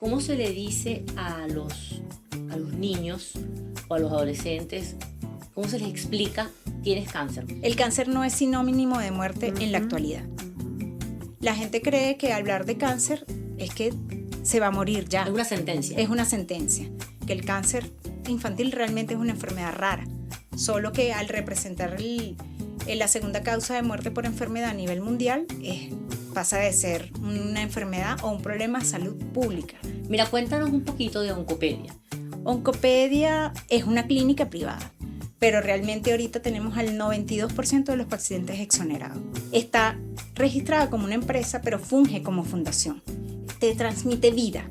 ¿Cómo se le dice a los niños o a los adolescentes, cómo se les explica tienes cáncer? El cáncer no es sinónimo de muerte en la actualidad. La gente cree que hablar de cáncer es que se va a morir ya. Es una sentencia. Es una sentencia. Que el cáncer infantil realmente es una enfermedad rara. Solo que al representar la segunda causa de muerte por enfermedad a nivel mundial, pasa de ser una enfermedad o un problema de salud pública. Mira, cuéntanos un poquito de Oncopedia. Oncopedia es una clínica privada, pero realmente ahorita tenemos al 92% de los pacientes exonerados. Está registrada como una empresa, pero funge como fundación. Te transmite vida,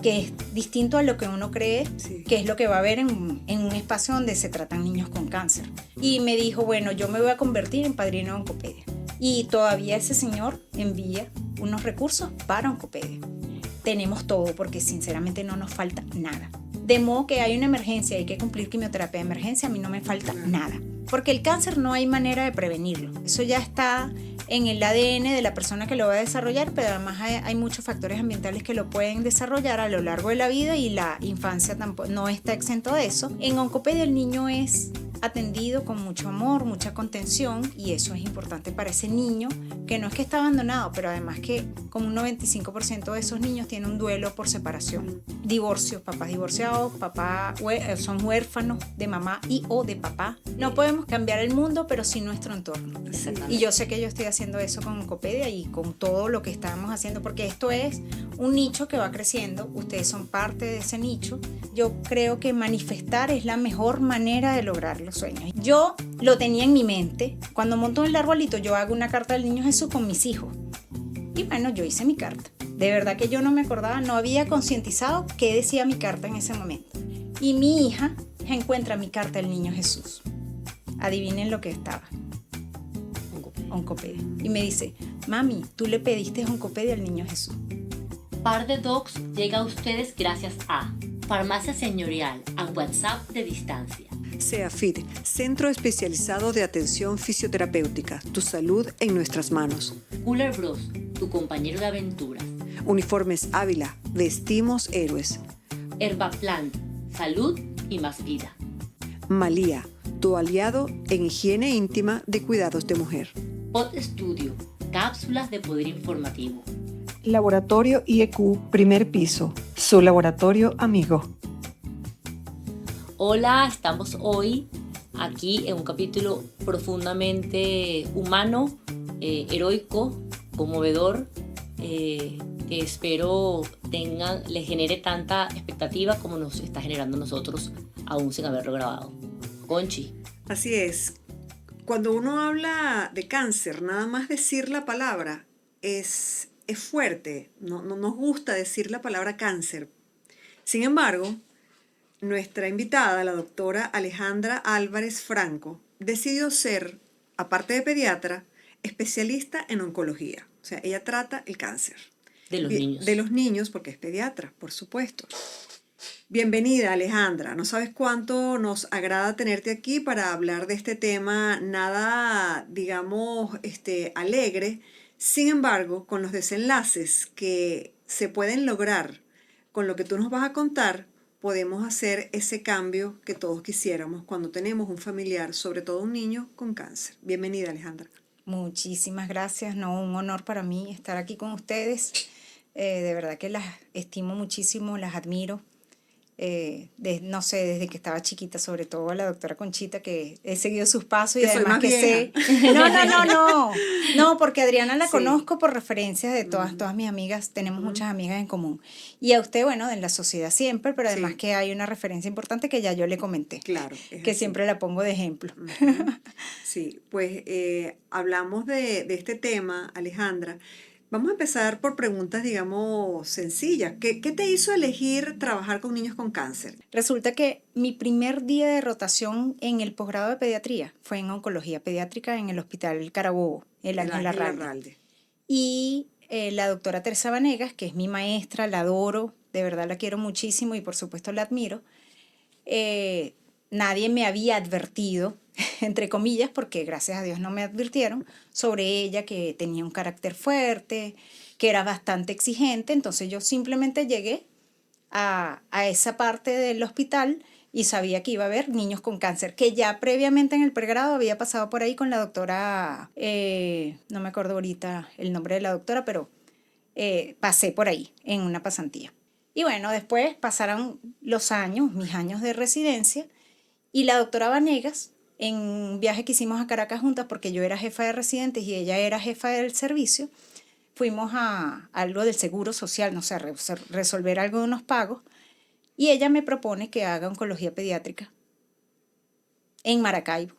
que es distinto a lo que uno cree, sí, que es lo que va a haber en un espacio donde se tratan niños con cáncer. Y me dijo, bueno, yo me voy a convertir en padrino de Oncopedia. Y todavía ese señor envía unos recursos para Oncopedia. Tenemos todo porque sinceramente no nos falta nada. De modo que hay una emergencia, hay que cumplir quimioterapia de emergencia, a mí no me falta nada. Porque el cáncer no hay manera de prevenirlo. Eso ya está en el ADN de la persona que lo va a desarrollar, pero además hay muchos factores ambientales que lo pueden desarrollar a lo largo de la vida y la infancia tampoco, no está exento de eso. En Oncopedia el niño es atendido con mucho amor, mucha contención, y eso es importante para ese niño, que no es que está abandonado, pero además que como un 95% de esos niños tiene un duelo por separación, divorcio, papás divorciados, son huérfanos de mamá y o de papá. No podemos cambiar el mundo, pero sí nuestro entorno. Y yo sé que yo estoy haciendo eso con Oncopedia y con todo lo que estamos haciendo, porque esto es un nicho que va creciendo, ustedes son parte de ese nicho. Yo creo que manifestar es la mejor manera de lograr los sueños. Yo lo tenía en mi mente. Cuando monto el arbolito, yo hago una carta del Niño Jesús con mis hijos. Y bueno, yo hice mi carta. De verdad que yo no me acordaba, no había concientizado qué decía mi carta en ese momento. Y mi hija encuentra mi carta del Niño Jesús. Adivinen lo que estaba. Oncopedia. Y me dice, mami, tú le pediste Oncopedia al Niño Jesús. Par de Docs llega a ustedes gracias a Farmacia Señorial, a WhatsApp de distancia. CEAFIT, Centro Especializado de Atención Fisioterapéutica. Tu salud en nuestras manos. Cooler Bros, tu compañero de aventuras. Uniformes Ávila, vestimos héroes. Herbaplant, salud y más vida. Malía, tu aliado en higiene íntima de cuidados de mujer. Pod Studio, cápsulas de poder informativo. Laboratorio IEQ, primer piso, su laboratorio amigo. Hola, estamos hoy aquí en un capítulo profundamente humano, heroico, conmovedor, que espero les genere tanta expectativa como nos está generando a nosotros, aún sin haberlo grabado. Conchi. Así es. Cuando uno habla de cáncer, nada más decir la palabra es fuerte. No nos gusta decir la palabra cáncer. Sin embargo, nuestra invitada, la doctora Alejandra Álvarez Franco, decidió ser, aparte de pediatra, especialista en oncología. O sea, ella trata el cáncer. De los niños. De los niños, porque es pediatra, por supuesto. Bienvenida, Alejandra. No sabes cuánto nos agrada tenerte aquí para hablar de este tema nada, digamos, alegre. Sin embargo, con los desenlaces que se pueden lograr con lo que tú nos vas a contar, podemos hacer ese cambio que todos quisiéramos cuando tenemos un familiar, sobre todo un niño con cáncer. Bienvenida, Alejandra. Muchísimas gracias, un honor para mí estar aquí con ustedes. De verdad que las estimo muchísimo, las admiro. Desde que estaba chiquita, sobre todo a la doctora Conchita, que he seguido sus pasos y además que sé. No, porque Adriana la conozco por referencias de todas mis amigas, tenemos muchas amigas en común. Y a usted, bueno, en la sociedad siempre, pero además que hay una referencia importante que ya yo le comenté. Claro. Que así. Siempre la pongo de ejemplo. Sí, pues hablamos de este tema, Alejandra. Vamos a empezar por preguntas, digamos, sencillas. ¿Qué te hizo elegir trabajar con niños con cáncer? Resulta que mi primer día de rotación en el posgrado de pediatría fue en oncología pediátrica en el Hospital Carabobo, el Ángel Larralde. Y la doctora Teresa Vanegas, que es mi maestra, la adoro, de verdad la quiero muchísimo y por supuesto la admiro. Nadie me había advertido, entre comillas, porque gracias a Dios no me advirtieron, sobre ella, que tenía un carácter fuerte, que era bastante exigente. Entonces yo simplemente llegué a esa parte del hospital y sabía que iba a haber niños con cáncer, que ya previamente en el pregrado había pasado por ahí con la doctora, no me acuerdo ahorita el nombre de la doctora, pero pasé por ahí en una pasantía. Y bueno, después pasaron los años, mis años de residencia, y la doctora Vanegas, en un viaje que hicimos a Caracas juntas, porque yo era jefa de residentes y ella era jefa del servicio, fuimos a algo del seguro social, no sé, resolver algo de unos pagos, y ella me propone que haga oncología pediátrica en Maracaibo.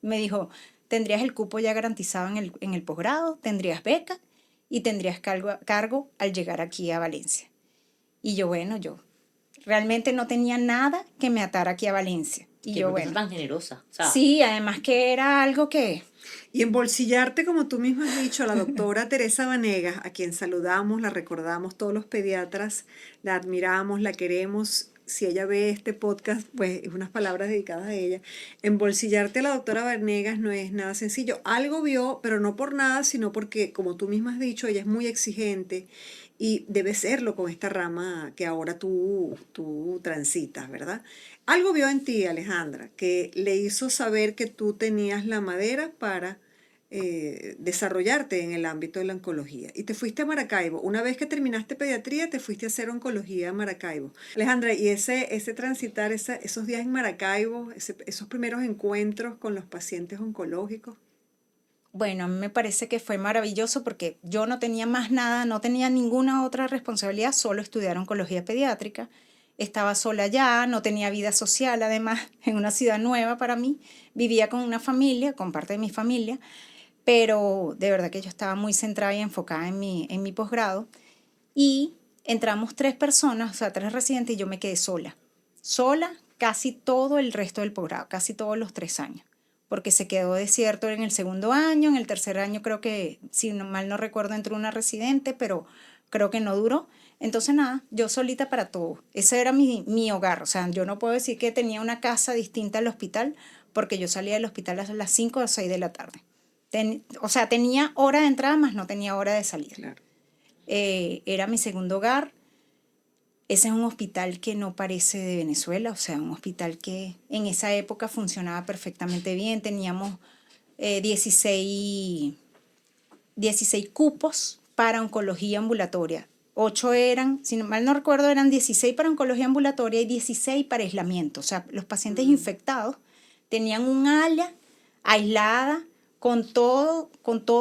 Me dijo, tendrías el cupo ya garantizado en el posgrado, tendrías beca y tendrías cargo al llegar aquí a Valencia. Y yo, bueno, yo realmente no tenía nada que me atara aquí a Valencia. Y Qué yo, profesora bueno, tan generosa. O sea, sí, además que era algo que... Y embolsillarte, como tú misma has dicho, a la doctora Teresa Vanegas, a quien saludamos, la recordamos todos los pediatras, la admiramos, la queremos. Si ella ve este podcast, pues es unas palabras dedicadas a ella. Embolsillarte a la doctora Vanegas no es nada sencillo. Algo vio, pero no por nada, sino porque, como tú misma has dicho, ella es muy exigente y debe serlo con esta rama que ahora tú transitas, ¿verdad? Algo vio en ti, Alejandra, que le hizo saber que tú tenías la madera para desarrollarte en el ámbito de la oncología. Y te fuiste a Maracaibo. Una vez que terminaste pediatría, te fuiste a hacer oncología a Maracaibo. Alejandra, y ese transitar, esos días en Maracaibo, esos primeros encuentros con los pacientes oncológicos. Bueno, a mí me parece que fue maravilloso porque yo no tenía más nada, no tenía ninguna otra responsabilidad, solo estudiar oncología pediátrica. Estaba sola ya, no tenía vida social, además, en una ciudad nueva para mí. Vivía con una familia, con parte de mi familia, pero de verdad que yo estaba muy centrada y enfocada en mi posgrado. Y entramos 3 personas, o sea, 3 residentes, y yo me quedé sola. Sola casi todo el resto del posgrado, casi todos los 3 años. Porque se quedó desierto en el segundo año, en el tercer año creo que, si mal no recuerdo, entró una residente, pero creo que no duró. Entonces nada, yo solita para todo. Ese era mi hogar, o sea, yo no puedo decir que tenía una casa distinta al hospital, porque yo salía del hospital a las 5 o 6 de la tarde. O sea, tenía hora de entrada, más no tenía hora de salir. Claro. Era mi segundo hogar. Ese es un hospital que no parece de Venezuela, o sea, un hospital que en esa época funcionaba perfectamente bien. Teníamos 16 cupos para oncología ambulatoria. 8 eran, si mal no recuerdo, eran 16 para oncología ambulatoria y 16 para aislamiento. O sea, los pacientes infectados tenían un área aislada con todo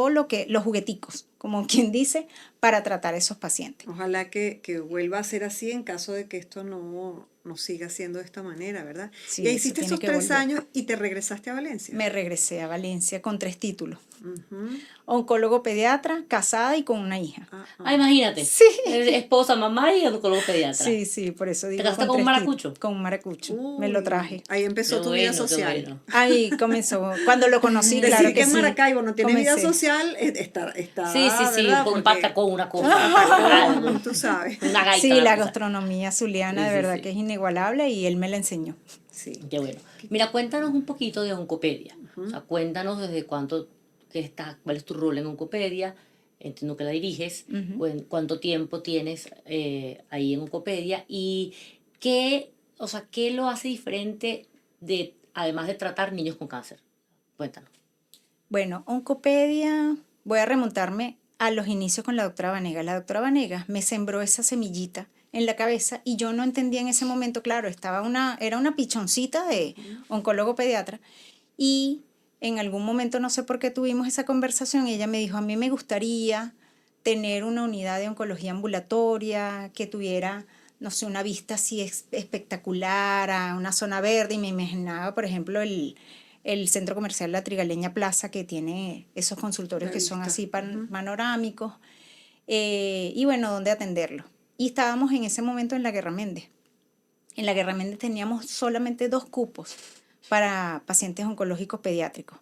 lo que, los jugueticos, como quien dice, para tratar a esos pacientes. Ojalá que vuelva a ser así en caso de que esto no siga siendo de esta manera, ¿verdad? Sí, y ahí eso hiciste tiene esos que 3 volver. años y te regresaste a Valencia. Me regresé a Valencia con 3 títulos. Ujú. Oncólogo pediatra, casada y con una hija. imagínate. Sí. Esposa, mamá y oncólogo pediatra. Sí, por eso digo. ¿Te casaste con un maracucho? Con un maracucho. Me lo traje. Ahí empezó Qué tu vida bueno, qué social. bueno. Ahí comenzó. Cuando lo conocí, Decir claro que que en sí. Maracaibo no tiene vida Comencé. social está Sí, ¿verdad? compacta con una cosa. Porque tú sabes. Una gaita. Sí, una la cosa. gastronomía zuliana Sí, de sí, verdad sí. que es inigualable y él me la enseñó. Sí. Qué bueno. Mira, cuéntanos un poquito de Oncopedia. O sea, cuéntanos desde cuánto cuál es tu rol en Oncopedia. Entiendo que la diriges. ¿Cuánto tiempo tienes ahí en Oncopedia? Y qué lo hace diferente además de tratar niños con cáncer. Cuéntanos. Bueno, Oncopedia, voy a remontarme a los inicios con la doctora Vanegas. La doctora Vanegas me sembró esa semillita en la cabeza y yo no entendía en ese momento, claro, era una pichoncita de oncólogo pediatra y en algún momento, no sé por qué tuvimos esa conversación, y ella me dijo, a mí me gustaría tener una unidad de oncología ambulatoria que tuviera, no sé, una vista así espectacular a una zona verde, y me imaginaba, por ejemplo, el centro comercial La Trigaleña Plaza, que tiene esos consultorios que son así panorámicos, y bueno, dónde atenderlo. Y estábamos en ese momento en la Guerra Méndez. En la Guerra Méndez teníamos solamente 2 cupos para pacientes oncológicos pediátricos.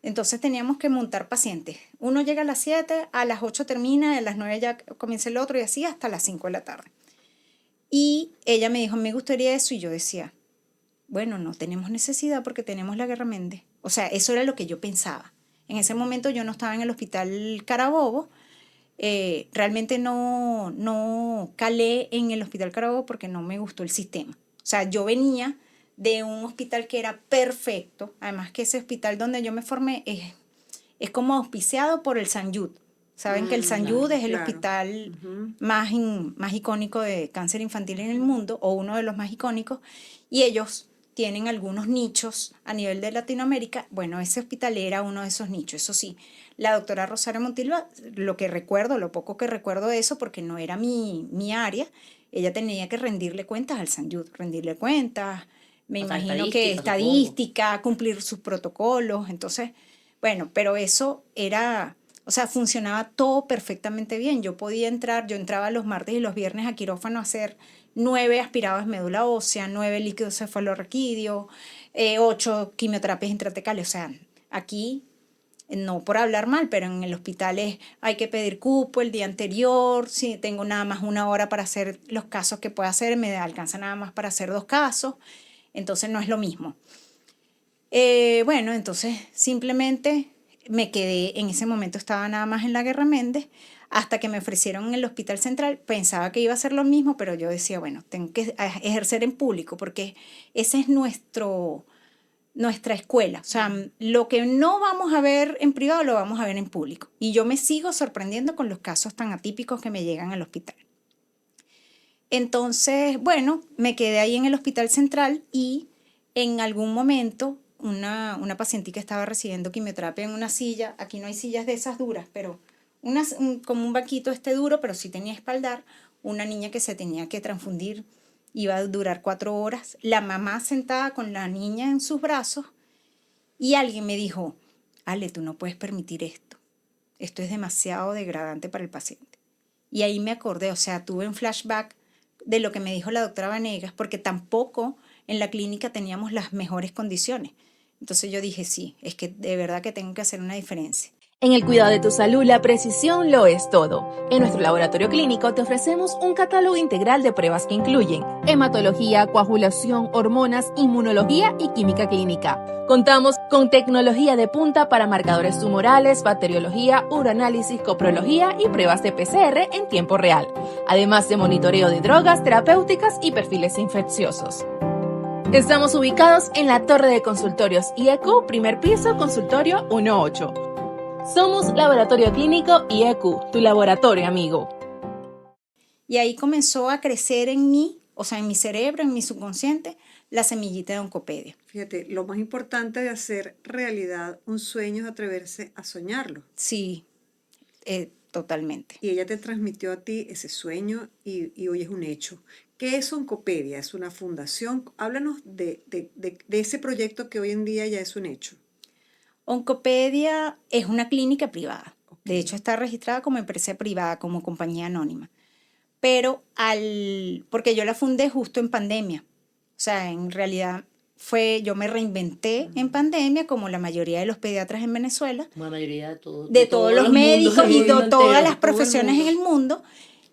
Entonces teníamos que montar pacientes. Uno llega a las 7, a las 8 termina, a las 9 ya comienza el otro y así hasta las 5 de la tarde. Y ella me dijo, me gustaría eso, y yo decía, bueno, no tenemos necesidad porque tenemos la Guerra Méndez. O sea, eso era lo que yo pensaba. En ese momento yo no estaba en el hospital Carabobo, realmente no calé en el Hospital Carabobo porque no me gustó el sistema. O sea, yo venía de un hospital que era perfecto, además que ese hospital donde yo me formé es como auspiciado por el San Jude. Saben que el San Claro, Jude es el claro. hospital Ujú. más icónico de cáncer infantil en el mundo, o uno de los más icónicos, y ellos tienen algunos nichos a nivel de Latinoamérica. Bueno, ese hospital era uno de esos nichos. Eso sí, la doctora Rosario Montilva, lo poco que recuerdo de eso, porque no era mi área, ella tenía que rendirle cuentas al San Jude, rendirle cuentas, me O sea, imagino que estadística, supongo. estadística, cumplir sus protocolos. Entonces, bueno, pero eso era, o sea, funcionaba todo perfectamente bien. Yo podía entrar, yo entraba los martes y los viernes a quirófano a hacer 9 aspirados de médula ósea, 9 líquidos cefalorraquídeos, 8 quimioterapias intratecales. O sea, aquí, no por hablar mal, pero en el hospital hay que pedir cupo el día anterior. Si tengo nada más 1 hora para hacer los casos que pueda hacer, me alcanza nada más para hacer 2 casos. Entonces no es lo mismo. Bueno, entonces simplemente me quedé, en ese momento estaba nada más en la Guerra Méndez, hasta que me ofrecieron en el Hospital Central. Pensaba que iba a ser lo mismo, pero yo decía, bueno, tengo que ejercer en público, porque ese es nuestra escuela. O sea, lo que no vamos a ver en privado lo vamos a ver en público. Y yo me sigo sorprendiendo con los casos tan atípicos que me llegan al hospital. Entonces, bueno, me quedé ahí en el Hospital Central y en algún momento una pacientita estaba recibiendo quimioterapia en una silla. Aquí no hay sillas de esas duras, pero como un banquito duro, pero sí tenía espaldar. Una niña que se tenía que transfundir, iba a durar 4 horas. La mamá sentada con la niña en sus brazos y alguien me dijo, Ale, tú no puedes permitir esto. Esto es demasiado degradante para el paciente. Y ahí me acordé, o sea, tuve un flashback de lo que me dijo la doctora Vanegas, porque tampoco en la clínica teníamos las mejores condiciones. Entonces yo dije, sí, es que de verdad que tengo que hacer una diferencia. En el cuidado de tu salud, la precisión lo es todo. En nuestro laboratorio clínico te ofrecemos un catálogo integral de pruebas que incluyen hematología, coagulación, hormonas, inmunología y química clínica. Contamos con tecnología de punta para marcadores tumorales, bacteriología, uroanálisis, coprología y pruebas de PCR en tiempo real, además de monitoreo de drogas terapéuticas y perfiles infecciosos. Estamos ubicados en la Torre de Consultorios IEQ, primer piso, consultorio 18. Somos Laboratorio Clínico IEQ, tu laboratorio amigo. Y ahí comenzó a crecer en mí, o sea, en mi cerebro, en mi subconsciente, la semillita de Oncopedia. Fíjate, lo más importante de hacer realidad un sueño es atreverse a soñarlo. Sí, totalmente. Y ella te transmitió a ti ese sueño y hoy es un hecho. ¿Qué es Oncopedia? ¿Es una fundación? Háblanos de ese proyecto que hoy en día ya es un hecho. Oncopedia es una clínica privada. Ok. De hecho, está registrada como empresa privada, como compañía anónima. Pero porque yo la fundé justo en pandemia. O sea, en realidad yo me reinventé en pandemia, como la mayoría de los pediatras en Venezuela, Como la mayoría de de todos los médicos y de todas las profesiones en el mundo.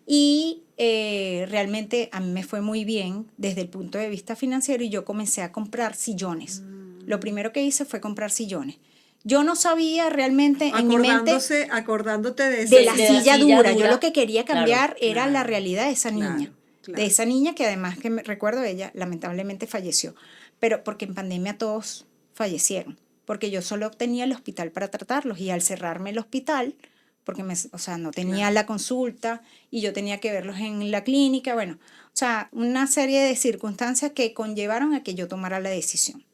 Y realmente a mí me fue muy bien desde el punto de vista financiero y yo comencé a comprar sillones. Lo primero que hice fue comprar sillones. Yo no sabía realmente en mi mente Acordándote de de la de la silla silla dura. Yo dura. lo que quería cambiar Claro, era la claro, realidad de esa niña. claro. De esa niña que además que recuerdo ella lamentablemente falleció. Pero porque en pandemia todos fallecieron. Porque yo solo tenía el hospital para tratarlos y al cerrarme el hospital, porque o sea, no tenía Claro. la consulta y yo tenía que verlos en la clínica, bueno, o sea, una serie de circunstancias que conllevaron a que yo tomara la decisión.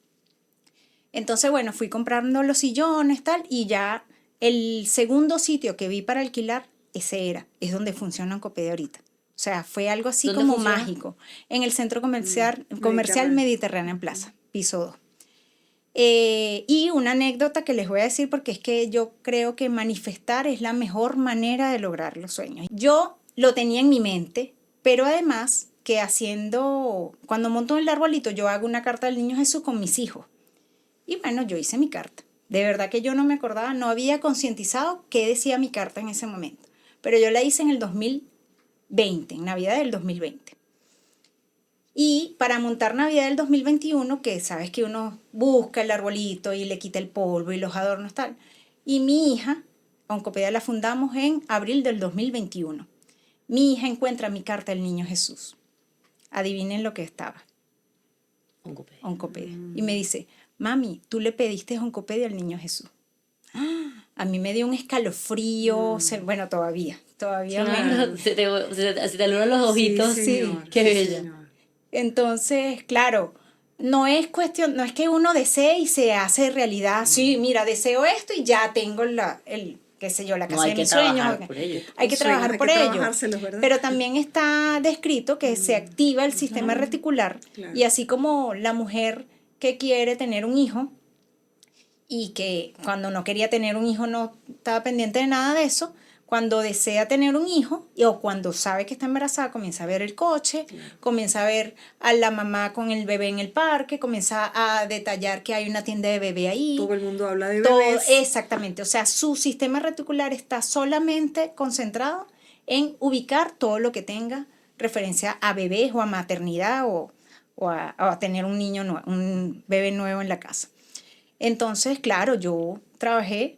Entonces, bueno, fui comprando los sillones, tal, y ya el segundo sitio que vi para alquilar, es donde funciona Oncopedia ahorita. O sea, fue algo así ¿Dónde como funciona? mágico. En el Centro Comercial Mediterráneo. Mediterráneo en Plaza, piso 2. Y una anécdota que les voy a decir, porque es que yo creo que manifestar es la mejor manera de lograr los sueños. Yo lo tenía en mi mente, pero además que cuando monto el arbolito, yo hago una carta del Niño Jesús con mis hijos. Y bueno, yo hice mi carta. De verdad que yo no me acordaba, no había concientizado qué decía mi carta en ese momento. Pero yo la hice en el 2020, en Navidad del 2020. Y para montar Navidad del 2021, que sabes que uno busca el arbolito y le quita el polvo y los adornos tal. Y mi hija, Oncopedia la fundamos en abril del 2021. Mi hija encuentra mi carta del Niño Jesús. Adivinen lo que estaba. Oncopedia. Oncopedia. Y me dice, mami, tú le pediste Oncopedia al Niño Jesús. ¡Ah! A mí me dio un escalofrío, bueno, todavía Claro, se te alumbran los ojitos. Sí, señor, Qué sí, bella. señor. Entonces, claro, no es que uno desee y se hace realidad. Sí, mira, deseo esto y ya tengo qué sé yo, la casa de mis sueños. Por ello. Hay que Los trabajar sueños, por hay que ello. trabajárselos, ¿verdad? Pero también está descrito que se activa el sistema reticular Claro. y así como la mujer que quiere tener un hijo y que cuando no quería tener un hijo no estaba pendiente de nada de eso, cuando desea tener un hijo o cuando sabe que está embarazada, comienza a ver el coche, comienza a ver a la mamá con el bebé en el parque, comienza a detallar que hay una tienda de bebé ahí. Todo el mundo habla de Todo, bebés. exactamente, o sea, su sistema reticular está solamente concentrado en ubicar todo lo que tenga referencia a bebés o a maternidad o a tener un niño, un bebé nuevo en la casa. Entonces, claro, yo trabajé,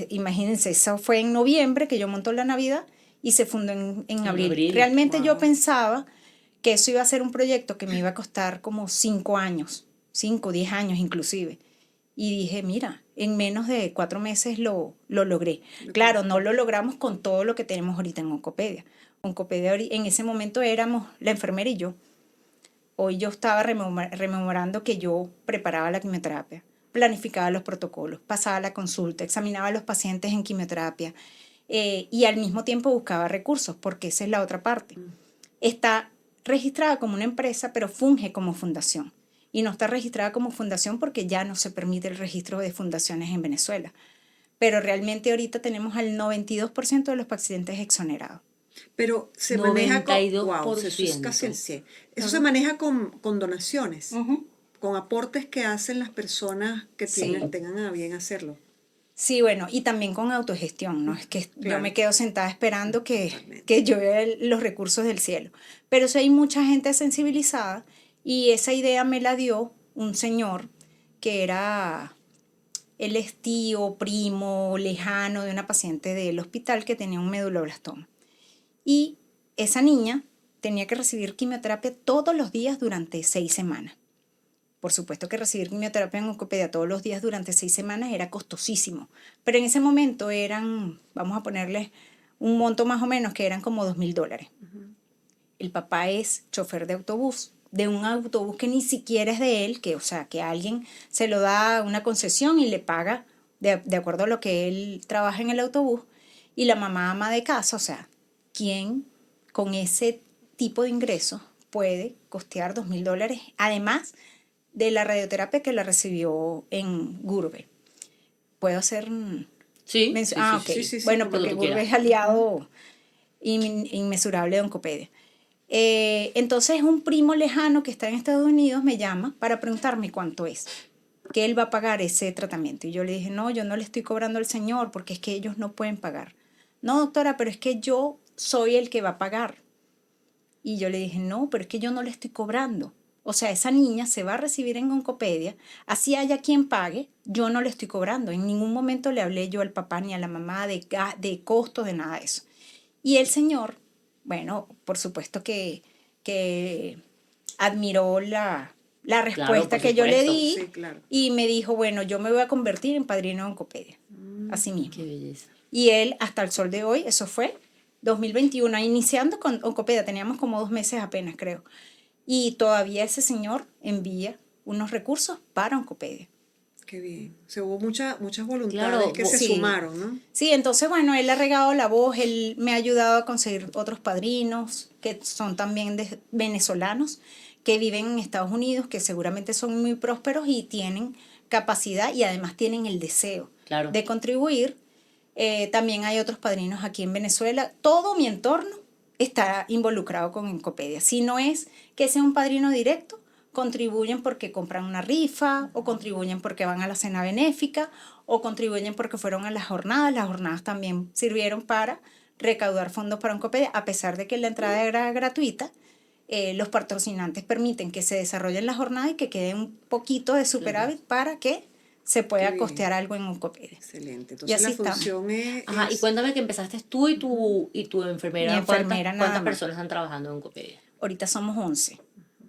imagínense, eso fue en noviembre que yo montó la Navidad y se fundó en abril. Realmente yo pensaba que eso iba a ser un proyecto que me iba a costar como 5 años, 5, 10 años inclusive. Y dije, mira, en menos de 4 meses lo logré. Claro, no lo logramos con todo lo que tenemos ahorita en Oncopedia. Oncopedia en ese momento éramos la enfermera y yo. Hoy yo estaba rememorando que yo preparaba la quimioterapia, planificaba los protocolos, pasaba la consulta, examinaba a los pacientes en quimioterapia y al mismo tiempo buscaba recursos, porque esa es la otra parte. Está registrada como una empresa, pero funge como fundación. Y no está registrada como fundación porque ya no se permite el registro de fundaciones en Venezuela. Pero realmente ahorita tenemos al 92% de los pacientes exonerados. Pero se maneja con... 92%. Wow, eso es casi el 100. Eso se maneja con donaciones, con aportes que hacen las personas que tengan a bien hacerlo. Sí, bueno, y también con autogestión, no es que yo me quedo sentada esperando que yo vea los recursos del cielo. Pero sí hay mucha gente sensibilizada y esa idea me la dio un señor que él es tío, primo, lejano de una paciente del hospital que tenía un meduloblastoma. Y esa niña tenía que recibir quimioterapia todos los días durante 6 semanas. Por supuesto que recibir quimioterapia en Oncopedia todos los días durante 6 semanas era costosísimo, pero en ese momento eran, vamos a ponerle un monto más o menos, que eran como $2,000. El papá es chofer de autobús, de un autobús que ni siquiera es de él, que alguien se lo da una concesión y le paga de acuerdo a lo que él trabaja en el autobús, y la mamá ama de casa, o sea, ¿quién con ese tipo de ingresos puede costear $2,000? Además de la radioterapia que la recibió en Gurbe. ¿Puedo hacer? Sí. Ok. Sí, bueno, porque Gurbe es aliado inmesurable de Oncopedia. Entonces un primo lejano que está en Estados Unidos me llama para preguntarme cuánto es, que él va a pagar ese tratamiento. Y yo le dije, no, yo no le estoy cobrando al señor porque es que ellos no pueden pagar. No, doctora, pero es que yo soy el que va a pagar. Y yo le dije, no, pero es que yo no le estoy cobrando. O sea, esa niña se va a recibir en Oncopedia, así haya quien pague, yo no le estoy cobrando. En ningún momento le hablé yo al papá ni a la mamá de costos, de nada de eso. Y el señor, bueno, por supuesto que admiró la respuesta que yo le di, y me dijo, bueno, yo me voy a convertir en padrino de Oncopedia. Así mismo. Qué belleza. Y él, hasta el sol de hoy, eso fue 2021, iniciando con Oncopedia, teníamos como 2 meses apenas, creo. Y todavía ese señor envía unos recursos para Oncopedia. Qué bien. O sea, hubo muchas voluntades que se sumaron, ¿no? Sí, entonces, bueno, él ha regado la voz, él me ha ayudado a conseguir otros padrinos que son también venezolanos, que viven en Estados Unidos, que seguramente son muy prósperos y tienen capacidad y además tienen el deseo de contribuir. También hay otros padrinos aquí en Venezuela. Todo mi entorno está involucrado con Oncopedia. Si no es que sea un padrino directo, contribuyen porque compran una rifa, o contribuyen porque van a la cena benéfica, o contribuyen porque fueron a las jornadas. Las jornadas también sirvieron para recaudar fondos para Oncopedia, a pesar de que la entrada era gratuita. Los patrocinantes permiten que se desarrollen las jornadas y que quede un poquito de superávit para que se pueda Qué bien. costear algo en Oncopedia. Excelente. Y Entonces así la estamos. función es... Ajá, y cuéntame que empezaste tú y tu enfermera. Mi enfermera nada ¿Cuántas más. personas están trabajando en Oncopedia? Ahorita somos 11,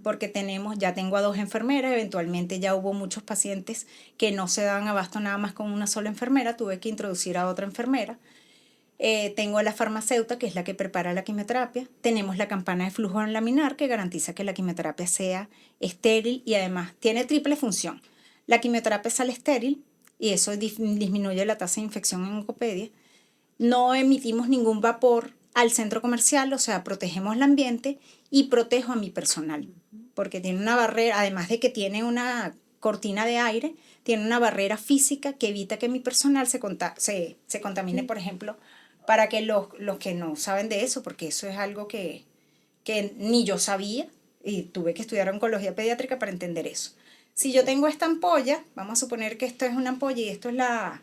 porque ya tengo a 2 enfermeras, eventualmente ya hubo muchos pacientes que no se daban abasto nada más con una sola enfermera, tuve que introducir a otra enfermera. Tengo a la farmacéutica, que es la que prepara la quimioterapia. Tenemos la campana de flujo laminar, que garantiza que la quimioterapia sea estéril y además tiene triple función. La quimioterapia sale estéril y eso disminuye la tasa de infección en Oncopedia. No emitimos ningún vapor al centro comercial, o sea, protegemos el ambiente y protejo a mi personal, porque tiene una barrera, además de que tiene una cortina de aire, tiene una barrera física que evita que mi personal se contamine, por ejemplo, para que los que no saben de eso, porque eso es algo que ni yo sabía y tuve que estudiar oncología pediátrica para entender eso. Si yo tengo esta ampolla, vamos a suponer que esto es una ampolla y esto es la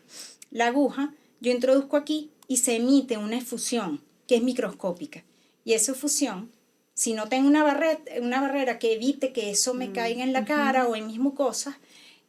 aguja, yo introduzco aquí y se emite una efusión que es microscópica. Y esa efusión, si no tengo una barrera que evite que eso me caiga en la cara o en mis mucosas,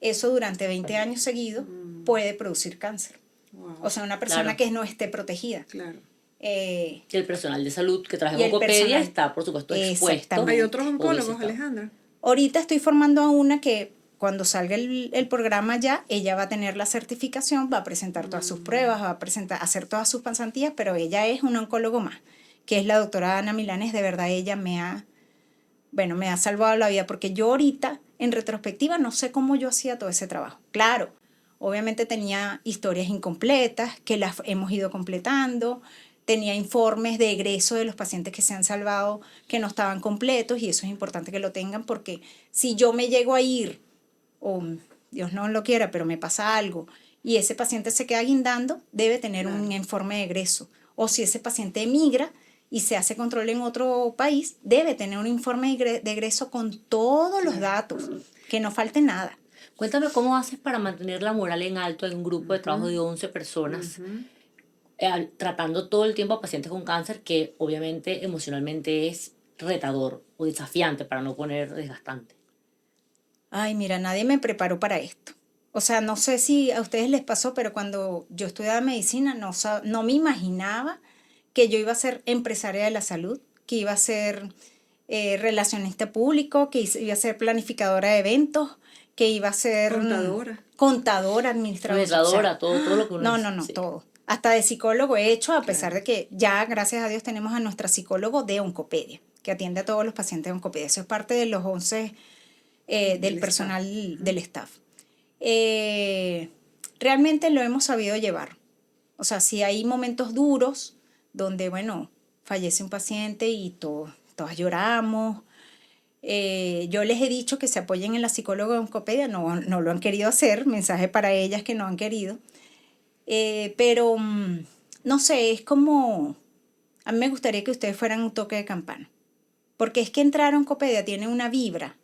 eso durante 20 años seguidos puede producir cáncer. Wow. O sea, una persona Claro. que no esté protegida. Claro. Y el personal de salud que trabaja Y en el Oncopedia personal. está, por supuesto, expuesto. Exactamente. ¿Hay otros Hubiese oncólogos, estado. Alejandra? Ahorita estoy formando a una que cuando salga el programa ya, ella va a tener la certificación, va a presentar todas sus pruebas, va a hacer todas sus pasantías, pero ella es un oncólogo más, que es la doctora Ana Milanes. De verdad, ella me ha salvado la vida, porque yo ahorita, en retrospectiva, no sé cómo yo hacía todo ese trabajo. Claro, obviamente tenía historias incompletas, que las hemos ido completando, tenía informes de egreso de los pacientes que se han salvado que no estaban completos, y eso es importante que lo tengan, porque si yo me llego a ir, o Dios no lo quiera, pero me pasa algo, y ese paciente se queda guindando, debe tener un informe de egreso. O si ese paciente emigra y se hace control en otro país, debe tener un informe de egreso con todos los datos, que no falte nada. Cuéntame cómo haces para mantener la moral en alto en un grupo de trabajo de 11 personas, tratando todo el tiempo a pacientes con cáncer, que obviamente emocionalmente es retador o desafiante, para no poner desgastante. Ay, mira, nadie me preparó para esto. O sea, no sé si a ustedes les pasó, pero cuando yo estudiaba medicina no me imaginaba que yo iba a ser empresaria de la salud, que iba a ser relacionista público, que iba a ser planificadora de eventos, que iba a ser contadora, administradora. Administradora, o sea, todo lo que uno es, No, sí. todo. Hasta de psicólogo he hecho, a pesar de que ya, gracias a Dios, tenemos a nuestra psicólogo de Oncopedia, que atiende a todos los pacientes de Oncopedia. Eso es parte de los 11 del personal del staff. Realmente lo hemos sabido llevar. O sea, sí hay momentos duros donde, bueno, fallece un paciente y todas lloramos. Yo les he dicho que se apoyen en la psicóloga de Oncopedia, no lo han querido hacer, mensaje para ellas que no han querido. Pero, no sé, es como, a mí me gustaría que ustedes fueran un toque de campana, porque es que entrar a Oncopedia tiene una vibra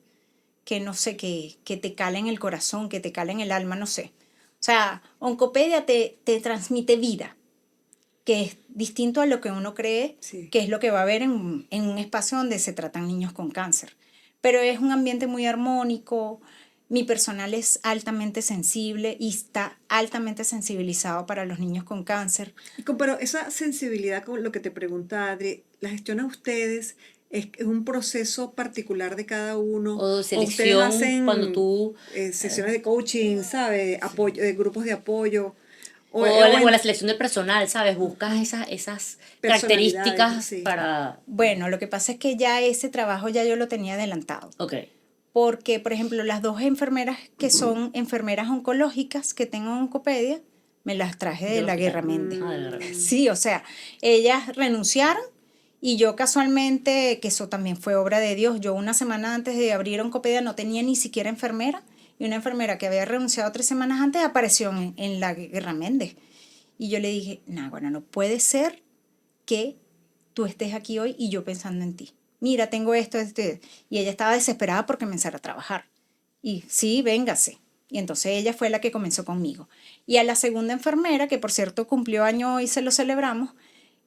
que no sé, que te cala en el corazón, que te cala en el alma, no sé. O sea, Oncopedia te transmite vida, que es distinto a lo que uno cree, que es lo que va a haber en un espacio donde se tratan niños con cáncer. Pero es un ambiente muy armónico, mi personal es altamente sensible y está altamente sensibilizado para los niños con cáncer. Pero esa sensibilidad, con lo que te pregunta Adri, ¿la gestionan ustedes? ¿Es un proceso particular de cada uno? O selección, ustedes hacen cuando tú... sesiones de coaching, ¿sabes? Apoyo, grupos de apoyo. O la selección del personal, ¿sabes? Buscas esas características sí. para... Bueno, lo que pasa es que ya ese trabajo ya yo lo tenía adelantado. Ok. Porque, por ejemplo, las 2 enfermeras que son enfermeras oncológicas que tengo en Oncopedia, me las traje de la Guerra Méndez. Ah, de la Guerra Méndez. Sí, o sea, ellas renunciaron y yo casualmente, que eso también fue obra de Dios, yo una semana antes de abrir Oncopedia no tenía ni siquiera enfermera, y una enfermera que había renunciado 3 semanas antes apareció en la Guerra Méndez. Y yo le dije, bueno, no puede ser que tú estés aquí hoy y yo pensando en ti. Mira, tengo esto. Y ella estaba desesperada por comenzar a trabajar. Y sí, véngase. Y entonces ella fue la que comenzó conmigo. Y a la segunda enfermera, que por cierto cumplió año y se lo celebramos,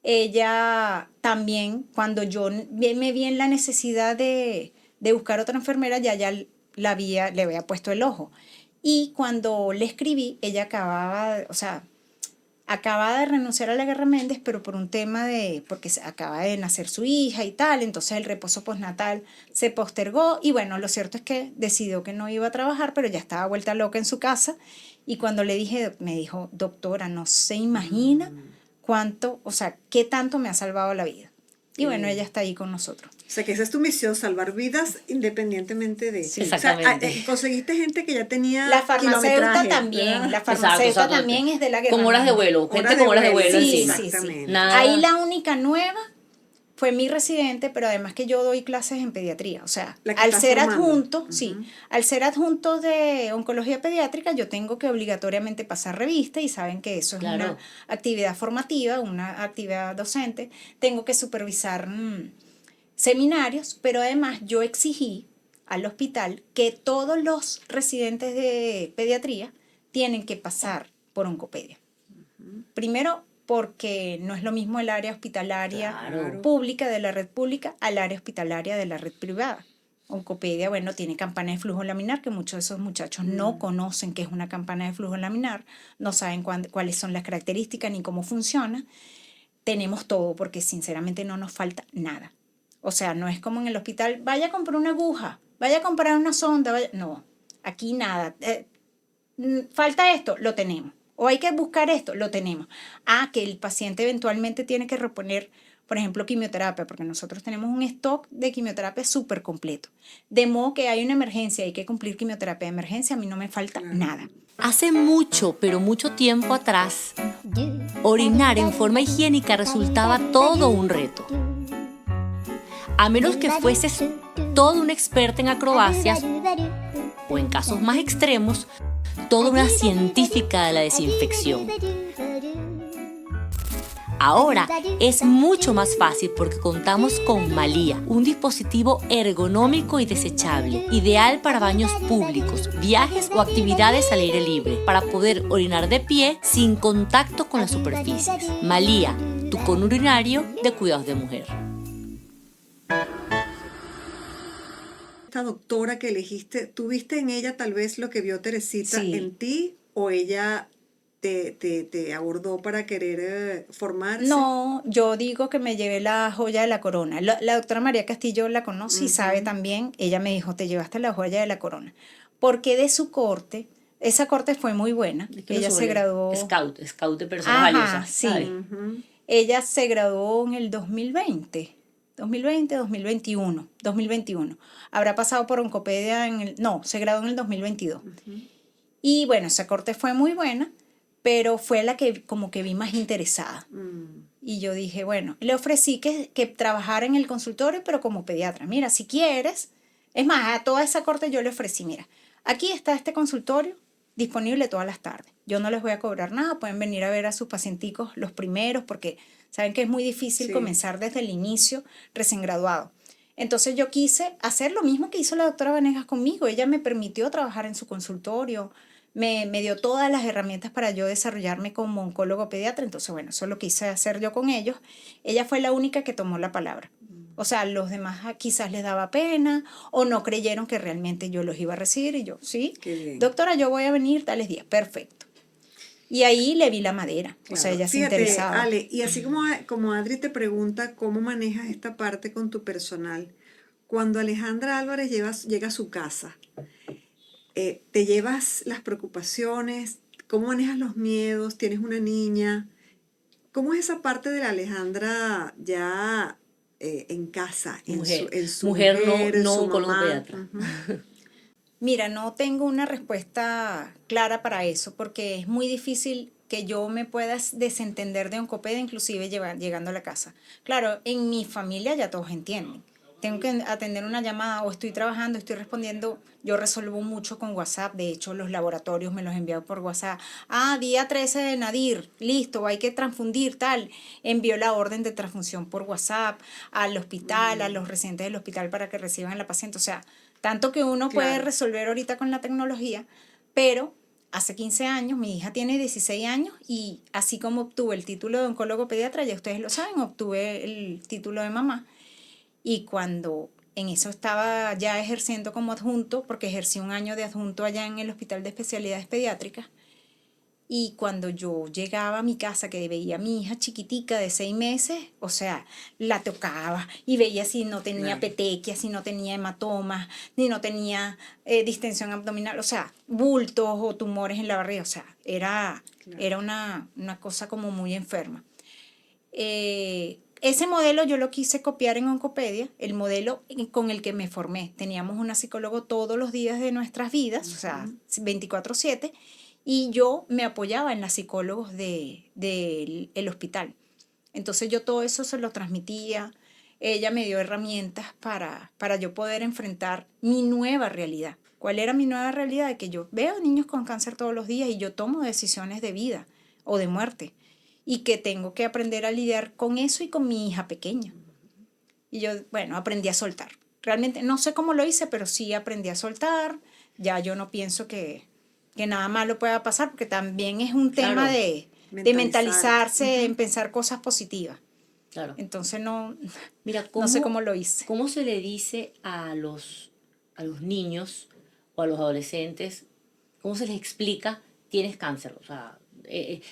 ella también, cuando yo me vi en la necesidad de buscar otra enfermera, ya le había puesto el ojo. Y cuando le escribí, ella acaba de renunciar a la Guerra Méndez, pero por un tema porque acaba de nacer su hija y tal, entonces el reposo postnatal se postergó y bueno, lo cierto es que decidió que no iba a trabajar, pero ya estaba vuelta loca en su casa y cuando le dije, me dijo, doctora, no se imagina qué tanto me ha salvado la vida. Y bueno, ella está ahí con nosotros. O sea, que esa es tu misión, salvar vidas independientemente de... Sí, exactamente. O sea, conseguiste gente que ya tenía La farmacéutica kilometraje, también, ¿verdad? la farmacéutica Exacto. también es de la Guerra Con horas de Méndez. vuelo, gente con horas de vuelo Sí, encima. sí, sí. Exactamente. Nada. Ahí la única nueva fue mi residente, pero además que yo doy clases en pediatría. O sea, La que al estás ser formando. adjunto, Ujú. sí, al ser adjunto de oncología pediátrica, yo tengo que obligatoriamente pasar revista y saben que eso es Claro. una actividad formativa, una actividad docente. Tengo que supervisar seminarios, pero además yo exigí al hospital que todos los residentes de pediatría tienen que pasar por oncopedia. Primero, porque no es lo mismo el área hospitalaria Claro. pública de la red pública al área hospitalaria de la red privada. Oncopedia, bueno, tiene campana de flujo laminar, que muchos de esos muchachos no conocen qué es una campana de flujo laminar, no saben cuáles son las características ni cómo funciona. Tenemos todo, porque sinceramente no nos falta nada. O sea, no es como en el hospital, vaya a comprar una aguja, vaya a comprar una sonda, no, aquí nada. Falta esto, lo tenemos. O hay que buscar esto, lo tenemos. Que el paciente eventualmente tiene que reponer, por ejemplo, quimioterapia, porque nosotros tenemos un stock de quimioterapia súper completo. De modo que hay una emergencia, hay que cumplir quimioterapia de emergencia, a mí no me falta nada. Hace mucho, pero mucho tiempo atrás, orinar en forma higiénica resultaba todo un reto. A menos que fueses toda una experta en acrobacias o en casos más extremos, toda una científica de la desinfección. Ahora es mucho más fácil porque contamos con Malía, un dispositivo ergonómico y desechable, ideal para baños públicos, viajes o actividades al aire libre, para poder orinar de pie sin contacto con las superficies. Malía, tu cono urinario de cuidados de mujer. Esta doctora que elegiste, ¿tuviste en ella tal vez lo que vio Teresita Sí. en ti o ella te abordó para querer formarse? No, yo digo que me llevé la joya de la corona. La doctora María Castillo la conoce y sabe también, ella me dijo, te llevaste la joya de la corona. Porque de su corte, esa corte fue muy buena. Es que Ella no se graduó... Scout de personas valiosas. sí. ¿sabes? Ujú. Ella se graduó en el 2021. Habrá pasado por Oncopedia se graduó en el 2022. Y bueno, esa corte fue muy buena, pero fue la que como que vi más interesada. Y yo dije, bueno, le ofrecí que trabajara en el consultorio, pero como pediatra. Mira, si quieres, es más, a toda esa corte yo le ofrecí, mira, aquí está este consultorio disponible todas las tardes. Yo no les voy a cobrar nada, pueden venir a ver a sus pacienticos los primeros, porque saben que es muy difícil Sí. comenzar desde el inicio recién graduado. Entonces yo quise hacer lo mismo que hizo la doctora Vanegas conmigo. Ella me permitió trabajar en su consultorio, me dio todas las herramientas para yo desarrollarme como oncólogo pediatra. Entonces, bueno, eso es lo que quise hacer yo con ellos. Ella fue la única que tomó la palabra. O sea, los demás quizás les daba pena o no creyeron que realmente yo los iba a recibir. Y yo, sí, Qué bien. doctora, yo voy a venir tales días. Perfecto. Y ahí le vi la madera. O sea, Claro. ella se Fíjate, interesaba. Ale, y así como Adri te pregunta cómo manejas esta parte con tu personal, cuando Alejandra Álvarez llega a su casa, ¿te llevas las preocupaciones? ¿Cómo manejas los miedos? ¿Tienes una niña? ¿Cómo es esa parte de la Alejandra ya en casa, en Mujer. su Mujer, en no su oncólogo mamá? pediatra. Ujú. Mira, no tengo una respuesta clara para eso, porque es muy difícil que yo me pueda desentender de Oncopedia, inclusive llegando a la casa. Claro, en mi familia ya todos entienden. Tengo que atender una llamada o estoy trabajando, estoy respondiendo. Yo resuelvo mucho con WhatsApp. De hecho, los laboratorios me los envían por WhatsApp. Día 13 de Nadir, listo, hay que transfundir, tal. Envío la orden de transfusión por WhatsApp al hospital, a los residentes del hospital para que reciban a la paciente. O sea, tanto que uno puede Claro. resolver ahorita con la tecnología, pero hace 15 años, mi hija tiene 16 años y así como obtuve el título de oncólogo pediatra, ya ustedes lo saben, obtuve el título de mamá. Y cuando en eso estaba ya ejerciendo como adjunto, porque ejercí un año de adjunto allá en el Hospital de Especialidades Pediátricas. Y cuando yo llegaba a mi casa, que veía a mi hija chiquitica de 6 meses, o sea, la tocaba y veía si no tenía petequias, si no tenía hematomas, ni no tenía distensión abdominal, o sea, bultos o tumores en la barriga, o sea, era una cosa como muy enferma. Ese modelo yo lo quise copiar en Oncopedia, el modelo con el que me formé. Teníamos una psicóloga todos los días de nuestras vidas, o sea, 24/7, y yo me apoyaba en las psicólogos del hospital. Entonces yo todo eso se lo transmitía. Ella me dio herramientas para yo poder enfrentar mi nueva realidad. ¿Cuál era mi nueva realidad? De que yo veo niños con cáncer todos los días y yo tomo decisiones de vida o de muerte. Y que tengo que aprender a lidiar con eso y con mi hija pequeña. Y yo, bueno, aprendí a soltar. Realmente no sé cómo lo hice, pero sí aprendí a soltar. Ya yo no pienso que nada malo pueda pasar, porque también es un tema de mentalizarse, en pensar cosas positivas. Claro. Entonces no ¿Cómo, sé cómo lo hice. ¿Cómo se le dice a los niños o a los adolescentes, cómo se les explica tienes cáncer? O sea,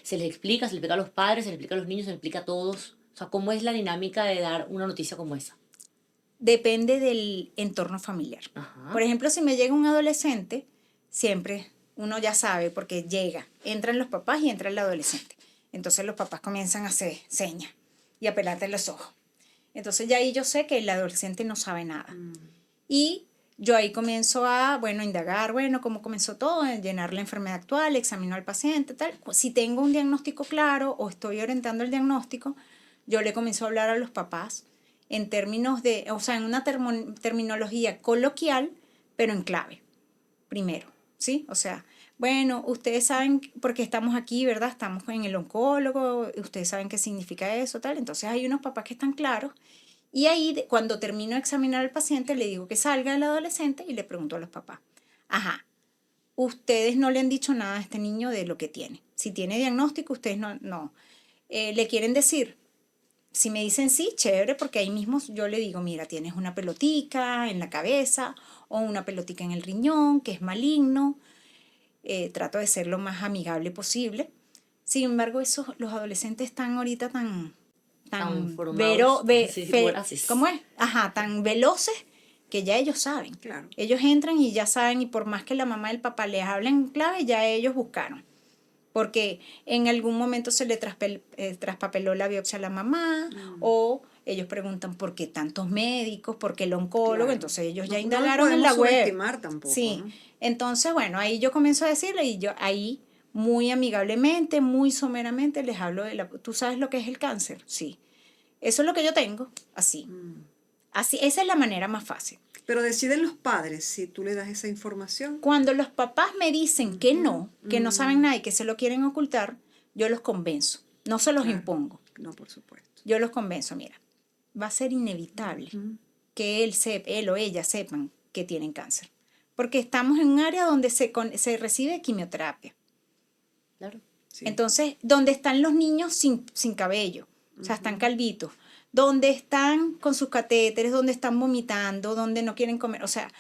se les explica a los padres, se les explica a los niños, se les explica a todos. O sea, ¿cómo es la dinámica de dar una noticia como esa? Depende del entorno familiar. Ajá. Por ejemplo, si me llega un adolescente, siempre uno ya sabe, porque entran los papás y entra el adolescente. Entonces los papás comienzan a hacer señas y a pelarte los ojos. Entonces ya ahí yo sé que el adolescente no sabe nada. Y yo ahí comienzo a, indagar, cómo comenzó todo, a llenar la enfermedad actual, examino al paciente, tal. Si tengo un diagnóstico claro o estoy orientando el diagnóstico, yo le comienzo a hablar a los papás en términos de, o sea, en una terminología coloquial, pero en clave, primero, ¿sí? O sea, bueno, ustedes saben, porque estamos aquí, ¿verdad? Estamos en el oncólogo, ustedes saben qué significa eso, tal. Entonces hay unos papás que están claros. Y ahí, cuando termino de examinar al paciente, le digo que salga el adolescente y le pregunto a los papás, ustedes no le han dicho nada a este niño de lo que tiene. Si tiene diagnóstico, ustedes no. Le quieren decir. Si me dicen sí, chévere, porque ahí mismo yo le digo, mira, tienes una pelotica en la cabeza o una pelotica en el riñón, que es maligno. Trato de ser lo más amigable posible. Sin embargo, los adolescentes están ahorita tan ¿cómo es? Tan veloces que ya ellos saben. Claro. Ellos entran y ya saben, y por más que la mamá y el papá les hablen en clave, ya ellos buscaron. Porque en algún momento se le traspapeló la biopsia a la mamá, o ellos preguntan por qué tantos médicos, por qué el oncólogo, Claro. Entonces ellos ya indagaron en la web. No subestimar tampoco, sí, ¿no? Entonces, ahí yo comienzo a decirle, y yo ahí muy amigablemente, muy someramente les hablo ¿tú sabes lo que es el cáncer? Sí. Eso es lo que yo tengo, así. Así, esa es la manera más fácil. Pero deciden los padres si tú le das esa información. Cuando los papás me dicen que no saben nada y que se lo quieren ocultar, yo los convenzo. No se los impongo. No, por supuesto. Yo los convenzo, mira, va a ser inevitable que él o ella sepan que tienen cáncer. Porque estamos en un área donde se recibe quimioterapia. Claro. Sí. Entonces, donde están los niños sin cabello, o sea, están calvitos, donde están con sus catéteres, donde están vomitando, donde no quieren comer, o sea,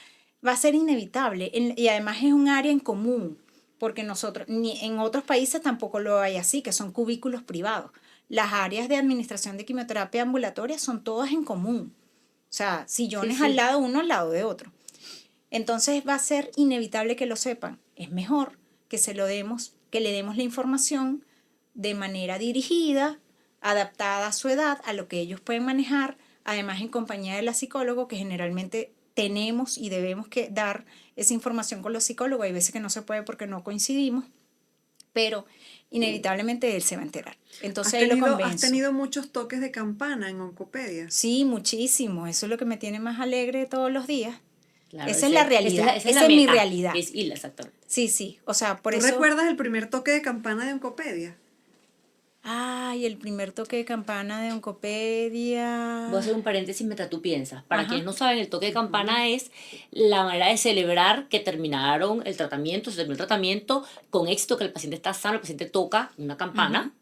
va a ser inevitable. Y además es un área en común, porque ni en otros países tampoco lo hay así, que son cubículos privados. Las áreas de administración de quimioterapia ambulatoria son todas en común. O sea, sillones al lado uno al lado de otro. Entonces va a ser inevitable que lo sepan. Es mejor que le demos la información de manera dirigida, adaptada a su edad, a lo que ellos pueden manejar, además en compañía de la psicóloga, que generalmente tenemos y debemos que dar esa información con los psicólogos. Hay veces que no se puede porque no coincidimos, pero inevitablemente él se va a enterar. Entonces él lo convenzo. ¿Has tenido muchos toques de campana en Oncopedia? Sí, muchísimo. Eso es lo que me tiene más alegre todos los días. Claro, esa es la realidad. Esa es mi realidad. Exactamente. Sí. O sea, por ¿Tú eso. recuerdas el primer toque de campana de Oncopedia? Ay, el primer toque de campana de Oncopedia. Voy a hacer un paréntesis mientras tú piensas. Para quienes no saben, el toque de campana es la manera de celebrar que terminaron el tratamiento, se terminó el tratamiento con éxito, que el paciente está sano, el paciente toca una campana,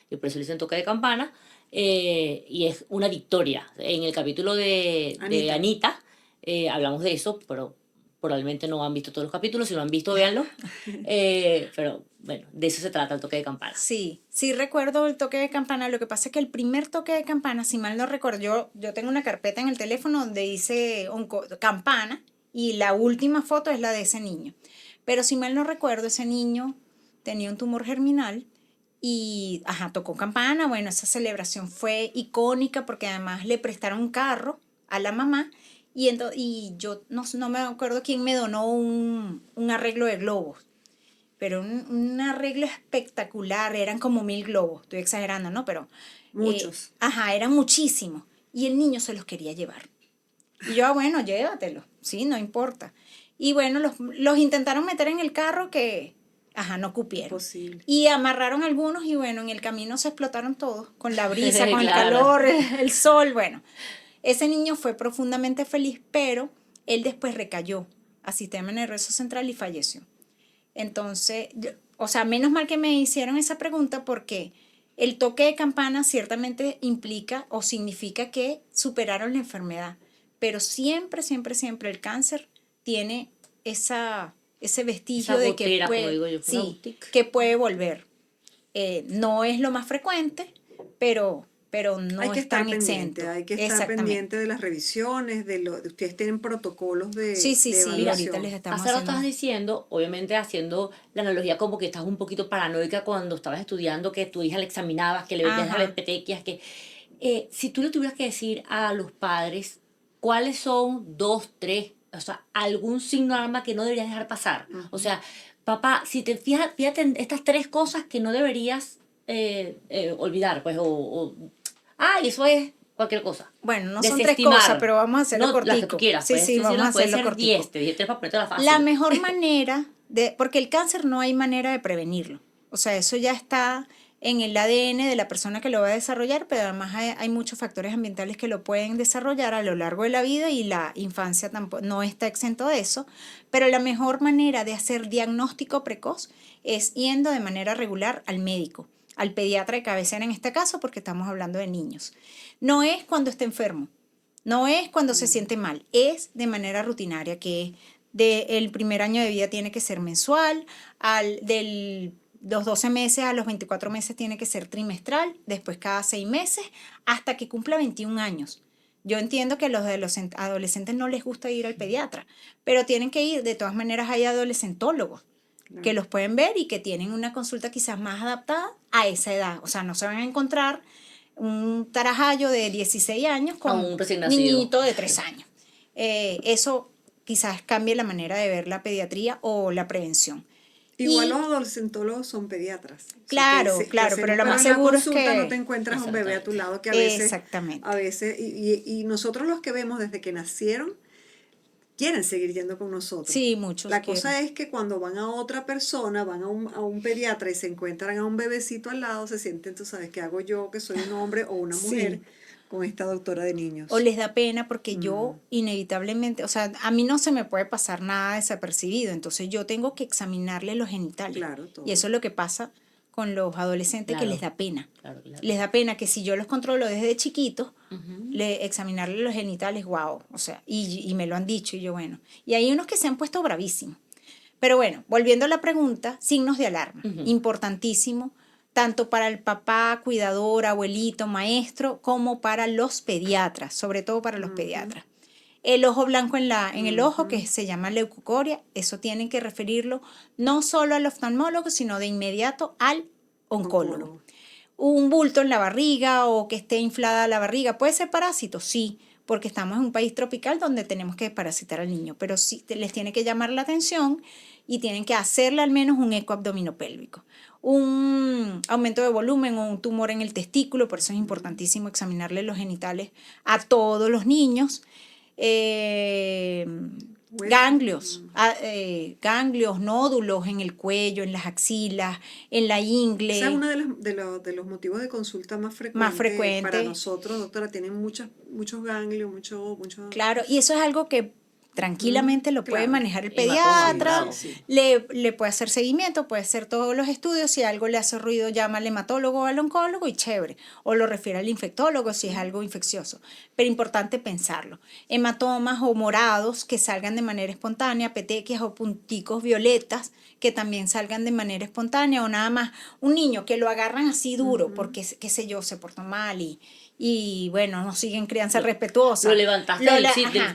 y por eso le dicen toque de campana, y es una victoria. En el capítulo de Anita, Hablamos de eso, pero probablemente no han visto todos los capítulos. Si lo han visto, véanlo. Pero bueno, de eso se trata el toque de campana. Sí, sí recuerdo el toque de campana. Lo que pasa es que el primer toque de campana, si mal no recuerdo, yo tengo una carpeta en el teléfono donde dice campana y la última foto es la de ese niño. Pero si mal no recuerdo, ese niño tenía un tumor germinal y tocó campana. Bueno, esa celebración fue icónica porque además le prestaron un carro a la mamá y yo no me acuerdo quién me donó un arreglo de globos. Pero un arreglo espectacular, eran como 1000 globos, estoy exagerando, ¿no? Pero Muchos. Eran muchísimos. Y el niño se los quería llevar. Y yo, bueno, llévatelo, sí, no importa. Y bueno, los intentaron meter en el carro que, no cupieron. Imposible. Y amarraron algunos y bueno, en el camino se explotaron todos, con la brisa, con Claro. el calor, el sol, bueno. Ese niño fue profundamente feliz, pero él después recayó a sistema nervioso central y falleció. Entonces, menos mal que me hicieron esa pregunta porque el toque de campana ciertamente implica o significa que superaron la enfermedad, pero siempre, siempre, siempre el cáncer tiene ese vestigio Esa de gotera, que como digo yo, una sí, gotica. que puede volver. No es lo más frecuente, pero no Hay que es tan estar pendiente, exento. hay que estar Exactamente. pendiente de las revisiones, ustedes tienen protocolos de Sí, de ahorita evaluación. les estamos Hace rato haciendo. estás diciendo, obviamente haciendo la analogía como que estás un poquito paranoica cuando estabas estudiando, que tu hija la examinabas, que le veías Ajá. las petequias, que si tú le tuvieras que decir a los padres cuáles son 2, 3, o sea, algún signo de alarma que no deberías dejar pasar. O sea, papá, si te fíjate en estas 3 cosas que no deberías olvidar, pues, eso es cualquier cosa. Bueno, no son 3 Desestimar. cosas, pero vamos a hacerlo No, cortico. las que tú quieras. Sí, Puedes sí, decirlas, vamos a puede hacerlo ser cortico. 10, te dije 3 para ponértela fácil. La mejor manera porque el cáncer no hay manera de prevenirlo. O sea, eso ya está en el ADN de la persona que lo va a desarrollar, pero además hay muchos factores ambientales que lo pueden desarrollar a lo largo de la vida y la infancia tampoco, no está exento de eso. Pero la mejor manera de hacer diagnóstico precoz es yendo de manera regular al médico, al pediatra de cabecera en este caso, porque estamos hablando de niños. No es cuando esté enfermo, no es cuando se siente mal, es de manera rutinaria, que el primer año de vida tiene que ser mensual, de los 12 meses a los 24 meses tiene que ser trimestral, después cada 6 meses, hasta que cumpla 21 años. Yo entiendo que a los adolescentes no les gusta ir al pediatra, pero tienen que ir, de todas maneras hay adolescentólogos que los pueden ver y que tienen una consulta quizás más adaptada a esa edad. O sea, no se van a encontrar un tarajallo de 16 años con un recién un nacido. niñito de 3 años. Eso quizás cambie la manera de ver la pediatría o la prevención. Igual los adolescentólogos son pediatras. Claro, claro, pero lo más en la seguro es consulta que no te encuentras un bebé a tu lado que a Exactamente. veces y nosotros los que vemos desde que nacieron quieren seguir yendo con nosotros. Sí, muchos La quieren. cosa es que cuando van a otra persona, van a un pediatra y se encuentran a un bebecito al lado, se sienten, tú sabes, ¿qué hago yo que soy un hombre o una mujer con esta doctora de niños? O les da pena porque yo inevitablemente, o sea, a mí no se me puede pasar nada desapercibido, entonces yo tengo que examinarle los genitales. Claro, todo. Y eso es lo que pasa con los adolescentes, Claro. que les da pena. Claro. Les da pena que si yo los controlo desde chiquitos, examinarle los genitales, wow, o sea, y me lo han dicho y yo, bueno. Y hay unos que se han puesto bravísimos. Pero bueno, volviendo a la pregunta, signos de alarma, importantísimo, tanto para el papá, cuidador, abuelito, maestro, como para los pediatras, sobre todo para los pediatras. El ojo blanco en el ojo, que se llama leucocoria, eso tienen que referirlo no solo al oftalmólogo, sino de inmediato al oncólogo. Un bulto en la barriga o que esté inflada la barriga, ¿puede ser parásito? Sí, porque estamos en un país tropical donde tenemos que desparasitar al niño, pero sí les tiene que llamar la atención y tienen que hacerle al menos un eco abdominopélvico. Un aumento de volumen o un tumor en el testículo, por eso es importantísimo examinarle los genitales a todos los niños. Ganglios, nódulos en el cuello, en las axilas, en la ingle. Ese es uno de los motivos de consulta más frecuente para nosotros, doctora. Tienen muchos ganglios, mucho. Claro, y eso es algo que Tranquilamente lo puede claro. manejar el Hematoma, pediatra, claro. Sí. le puede hacer seguimiento, puede hacer todos los estudios. Si algo le hace ruido, llama al hematólogo o al oncólogo y chévere. O lo refiere al infectólogo si es algo infeccioso. Pero importante pensarlo. Hematomas o morados que salgan de manera espontánea, petequias o punticos violetas que también salgan de manera espontánea, o nada más un niño que lo agarran así duro porque, qué sé yo, se portó mal y bueno, no siguen crianza respetuosa. Lo levantaste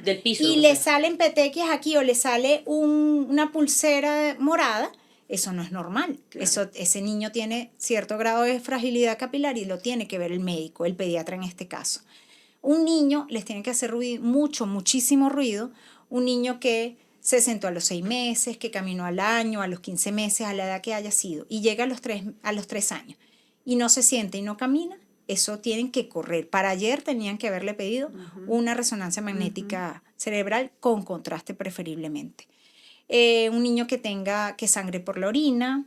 del piso. Y o le sea. salen petequias aquí o le sale una pulsera morada, eso no es normal. Claro. Ese niño tiene cierto grado de fragilidad capilar y lo tiene que ver el médico, el pediatra en este caso. Un niño les tiene que hacer ruido, muchísimo ruido. Un niño que se sentó a los 6 meses, que caminó al año, a los 15 meses, a la edad que haya sido, y llega a los 3 años y no se siente y no camina, eso tienen que correr. Para ayer tenían que haberle pedido una resonancia magnética cerebral con contraste preferiblemente. Un niño que sangre por la orina,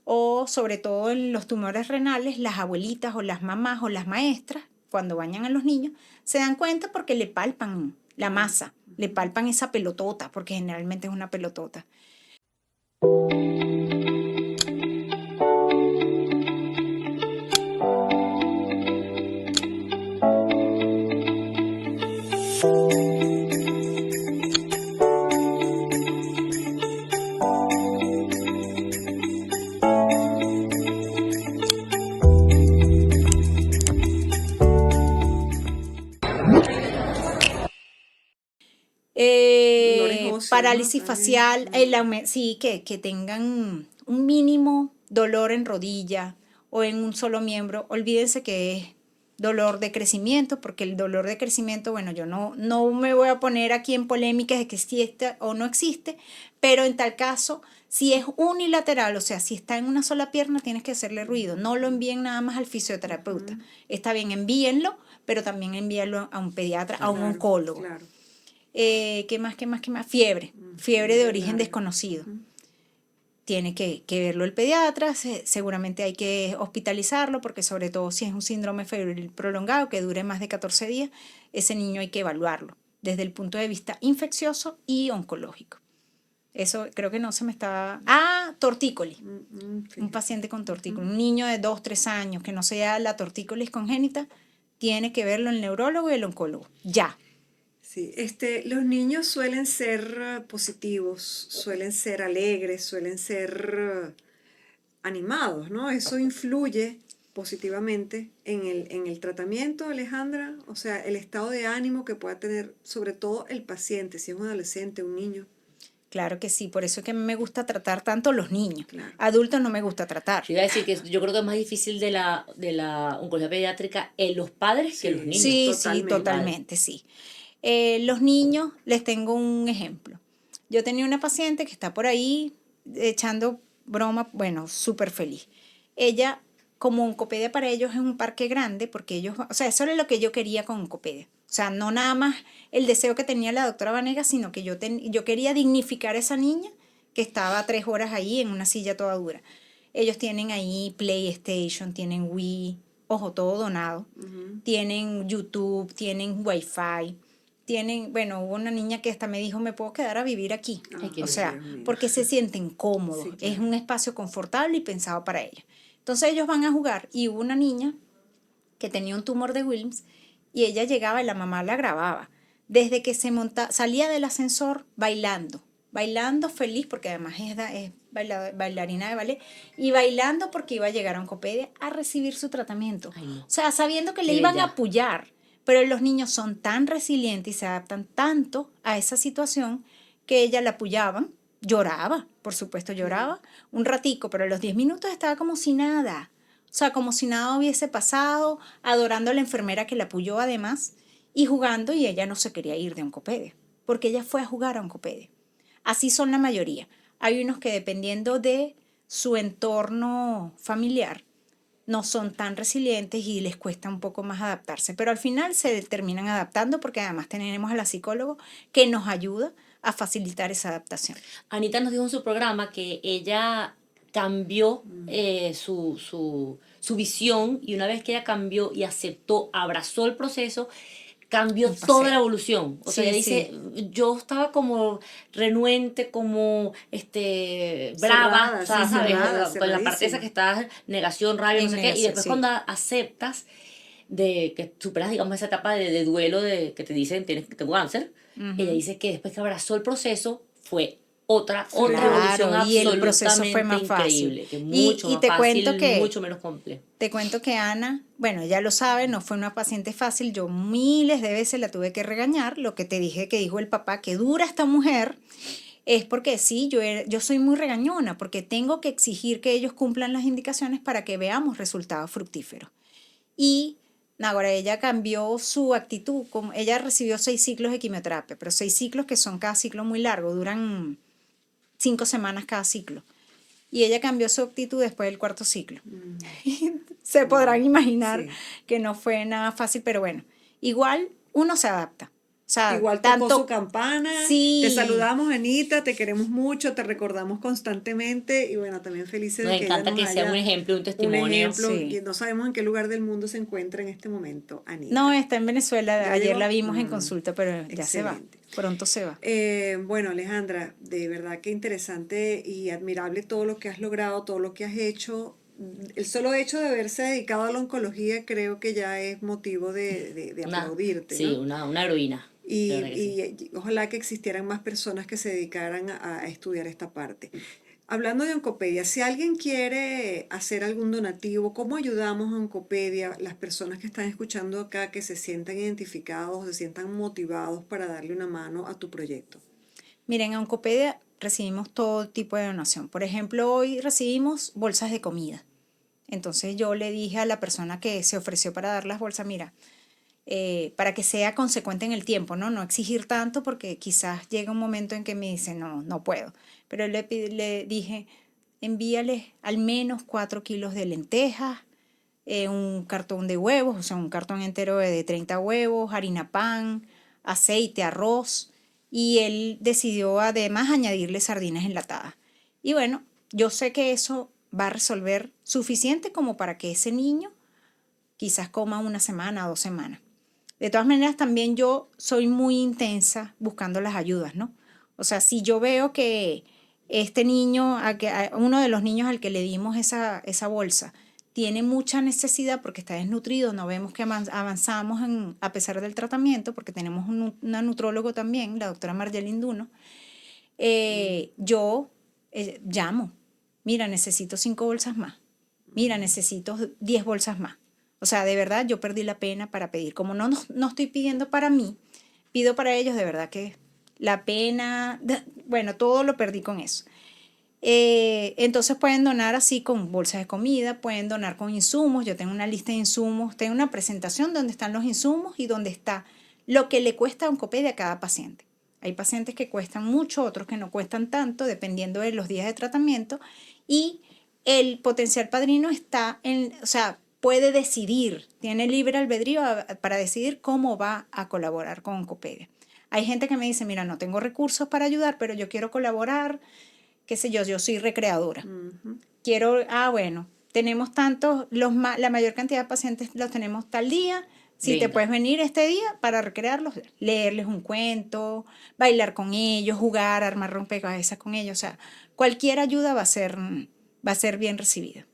o sobre todo en los tumores renales, las abuelitas o las mamás o las maestras, cuando bañan a los niños, se dan cuenta porque le palpan la masa, le palpan esa pelotota, porque generalmente es una pelotota. Dolores óseos, Parálisis ¿no? facial, sí, que tengan un mínimo dolor en rodilla o en un solo miembro. Olvídense que es dolor de crecimiento, porque el dolor de crecimiento, bueno, yo no me voy a poner aquí en polémicas de que existe o no existe, pero en tal caso, si es unilateral, o sea, si está en una sola pierna, tienes que hacerle ruido. No lo envíen nada más al fisioterapeuta. Está bien, envíenlo, pero también envíenlo a un pediatra, a un Claro, oncólogo. claro. ¿Qué más? Fiebre de origen larga. desconocido. Tiene que verlo el pediatra, seguramente hay que hospitalizarlo, porque sobre todo si es un síndrome febril prolongado que dure más de 14 días, ese niño hay que evaluarlo desde el punto de vista infeccioso y oncológico. Eso creo que no se me está... tortícolis. Un paciente con tortícolis, un niño de 2, 3 años que no sea la tortícolis congénita, tiene que verlo el neurólogo y el oncólogo, ya. Sí, los niños suelen ser positivos, suelen ser alegres, suelen ser animados, ¿no? Eso influye positivamente en el tratamiento, Alejandra, o sea, el estado de ánimo que pueda tener, sobre todo el paciente, si es un adolescente, un niño. Claro que sí, por eso es que me gusta tratar tanto los niños. Claro. Adultos no me gusta tratar. Te iba a decir que yo creo que es más difícil de la oncología pediátrica en los padres que en los niños. Sí, totalmente. totalmente, sí. Los niños, les tengo un ejemplo. Yo tenía una paciente que está por ahí echando broma, bueno, súper feliz. Ella, como Oncopedia para ellos es un parque grande, porque ellos, o sea, eso era lo que yo quería con Oncopedia. O sea, no nada más el deseo que tenía la doctora Vanegas, sino que yo quería dignificar a esa niña que estaba 3 horas ahí en una silla toda dura. Ellos tienen ahí PlayStation, tienen Wii, ojo, todo donado. Tienen YouTube, tienen Wi-Fi. Bueno, hubo una niña que hasta me dijo, me puedo quedar a vivir aquí. Ay, O sea, Dios mío. porque se sienten cómodos. Sí, claro. Es un espacio confortable y pensado para ellos. Entonces ellos van a jugar y hubo una niña que tenía un tumor de Wilms y ella llegaba y la mamá la grababa. Desde que salía del ascensor bailando feliz, porque además es bailarina de ballet, y bailando porque iba a llegar a Oncopedia a recibir su tratamiento. Ay, no. O sea, sabiendo que Qué le iban bella. a apoyar. Pero los niños son tan resilientes y se adaptan tanto a esa situación que ella la apoyaban, lloraba, por supuesto lloraba, un ratico, pero a los 10 minutos estaba como si nada. O sea, como si nada hubiese pasado, adorando a la enfermera que la apoyó además, y jugando, y ella no se quería ir de Oncopedia, porque ella fue a jugar a Oncopedia. Así son la mayoría. Hay unos que dependiendo de su entorno familiar, no son tan resilientes y les cuesta un poco más adaptarse, pero al final se terminan adaptando porque además tenemos a la psicóloga que nos ayuda a facilitar esa adaptación. Anita nos dijo en su programa que ella cambió su visión, y una vez que ella cambió y aceptó, abrazó el proceso, cambió Un paseo. toda la evolución. O sea, Sí, ella dice, yo estaba como renuente, como brava, Cerrada, o sea, sí, ¿sabes? cerrada, Con la parte esa cerradísima. que está negación, rabia, no En sé qué, y negación, después sí. cuando aceptas de que superas, digamos, esa etapa de duelo de que te dicen tienes tengo cáncer, ella dice que después que abrazó el proceso fue otra evolución Claro, y el proceso fue absolutamente más fácil. increíble, que Y, mucho y más te cuento fácil, que mucho menos complejo. Te cuento que Ana, bueno, ella lo sabe, no fue una paciente fácil, yo miles de veces la tuve que regañar, lo que te dije que dijo el papá, que dura esta mujer, es porque sí, yo soy muy regañona, porque tengo que exigir que ellos cumplan las indicaciones para que veamos resultados fructíferos. Y ahora ella cambió su actitud, como ella recibió 6 ciclos de quimioterapia, pero 6 ciclos que son cada ciclo muy largo, duran 5 semanas cada ciclo. Y ella cambió su actitud después del 4.º ciclo. Se podrán imaginar Sí. que no fue nada fácil, pero bueno, igual uno se adapta. O sea, Igual tocó tanto su campana. sí, Te saludamos, Anita, te queremos mucho, te recordamos constantemente y bueno, también felices Nos de que ella encanta nos que sea un haya ejemplo, un un testimonio. ejemplo. Sí. Y no sabemos en qué lugar del mundo se encuentra en este momento, Anita. no, está en Venezuela, ¿Ya ayer llegó? la vimos en consulta, pero ya se va, Excelente. pronto se va. Bueno, Alejandra, de verdad que interesante y admirable todo lo que has logrado, todo lo que has hecho. El solo hecho de haberse dedicado a la oncología creo que ya es motivo de aplaudirte, Sí, ¿no? una heroína. Y, de verdad que sí. y ojalá que existieran más personas que se dedicaran a estudiar esta parte. Hablando de Oncopedia, si alguien quiere hacer algún donativo, ¿cómo ayudamos a Oncopedia, las personas que están escuchando acá, que se sientan identificados, se sientan motivados para darle una mano a tu proyecto? Miren, en Oncopedia recibimos todo tipo de donación. Por ejemplo, hoy recibimos bolsas de comida. Entonces yo le dije a la persona que se ofreció para dar las bolsas, mira, para que sea consecuente en el tiempo, ¿no? No exigir tanto porque quizás llega un momento en que me dice, no puedo. Pero le dije, envíales al menos 4 kilos de lentejas, un cartón de huevos, o sea, un cartón entero de 30 huevos, harina pan, aceite, arroz. Y él decidió además añadirle sardinas enlatadas. Y bueno, yo sé que eso va a resolver suficiente como para que ese niño quizás coma 1 semana, 2 semanas. De todas maneras, también yo soy muy intensa buscando las ayudas, ¿no? O sea, si yo veo que este niño, uno de los niños al que le dimos esa bolsa, tiene mucha necesidad porque está desnutrido, no vemos que avanzamos a pesar del tratamiento, porque tenemos una nutrólogo también, la doctora Marjolin Duno, yo llamo, mira, necesito 5 bolsas más, mira, necesito 10 bolsas más. O sea, de verdad yo perdí la pena para pedir. Como no estoy pidiendo para mí, pido para ellos, de verdad que la pena, bueno, todo lo perdí con eso. Entonces pueden donar así con bolsas de comida, pueden donar con insumos. Yo tengo una lista de insumos, tengo una presentación donde están los insumos y donde está lo que le cuesta a Oncopedia a cada paciente. Hay pacientes que cuestan mucho, otros que no cuestan tanto, dependiendo de los días de tratamiento. Y el potencial padrino está o sea, puede decidir, tiene libre albedrío para decidir cómo va a colaborar con Oncopedia. Hay gente que me dice, mira, no tengo recursos para ayudar, pero yo quiero colaborar, qué sé yo soy recreadora. Quiero, bueno, tenemos tantos, la mayor cantidad de pacientes los tenemos tal día, si Venga. te puedes venir este día para recrearlos, leerles un cuento, bailar con ellos, jugar, armar rompecabezas con ellos, o sea, cualquier ayuda va a ser bien recibida.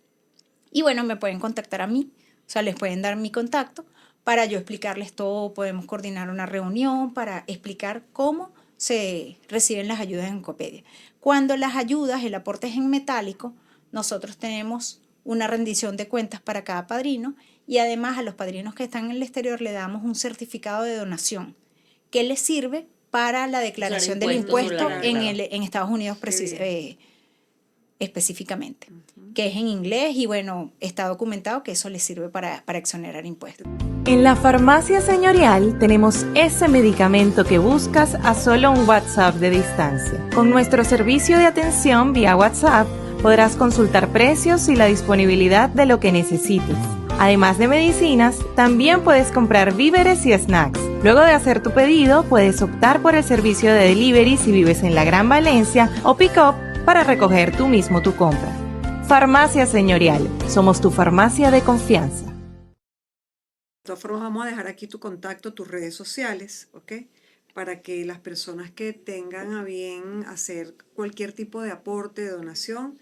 Y bueno, me pueden contactar a mí, o sea, les pueden dar mi contacto para yo explicarles todo, podemos coordinar una reunión para explicar cómo se reciben las ayudas en Oncopedia. Cuando las ayudas, el aporte es en metálico, nosotros tenemos una rendición de cuentas para cada padrino y además a los padrinos que están en el exterior le damos un certificado de donación que les sirve para la declaración del impuesto en Estados Unidos específicamente, que es en inglés y bueno, está documentado que eso les sirve para exonerar impuestos. En la Farmacia Señorial tenemos ese medicamento que buscas a solo un WhatsApp de distancia. Con nuestro servicio de atención vía WhatsApp podrás consultar precios y la disponibilidad de lo que necesites. Además de medicinas, también puedes comprar víveres y snacks. Luego de hacer tu pedido, puedes optar por el servicio de delivery si vives en la Gran Valencia o pick-up para recoger tú mismo tu compra. Farmacia Señorial, somos tu farmacia de confianza. todas formas vamos a dejar aquí tu contacto, tus redes sociales, ¿ok? Para que las personas que tengan a bien hacer cualquier tipo de aporte, de donación,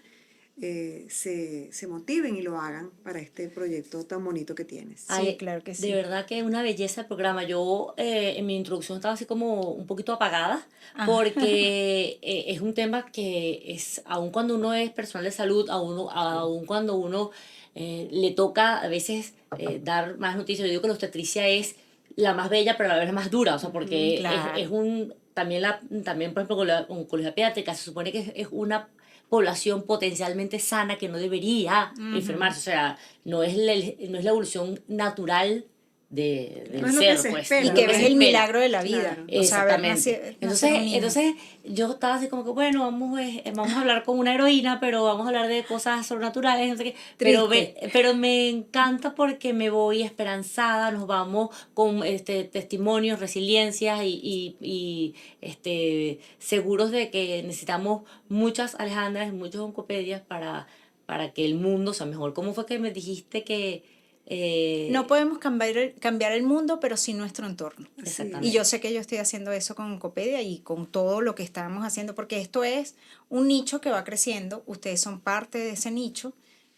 se motiven y lo hagan para este proyecto tan bonito que tienes. Sí, claro que sí. De verdad que es una belleza el programa. Yo en mi introducción estaba así como un poquito apagada porque es un tema que es, aun cuando uno es personal de salud, aun cuando uno le toca a veces dar más noticias. Yo digo que la obstetricia es la más bella, pero a la vez la más dura, o sea, porque Claro. es un, también, también, por ejemplo, con la oncología pediátrica se supone que es una población potencialmente sana que no debería enfermarse, o sea, no es la evolución natural del No es lo que ser, se pues. espera. Y no que es lo ves se el espera. milagro de la vida. Claro. O sea, ver Exactamente. nacer un niño. Entonces yo estaba así como que, bueno, vamos a hablar con una heroína, pero vamos a hablar de cosas sobrenaturales, no sé qué. Pero me encanta porque me voy esperanzada, nos vamos con testimonios, resiliencias y seguros de que necesitamos muchas Alejandras y muchos Oncopedias para que el mundo sea mejor. ¿Cómo fue que me dijiste que No podemos cambiar el mundo, pero sí nuestro entorno. Exactamente. Y yo sé que yo estoy haciendo eso con Oncopedia y con todo lo que estamos haciendo, porque esto es un nicho que va creciendo. Ustedes son parte de ese nicho.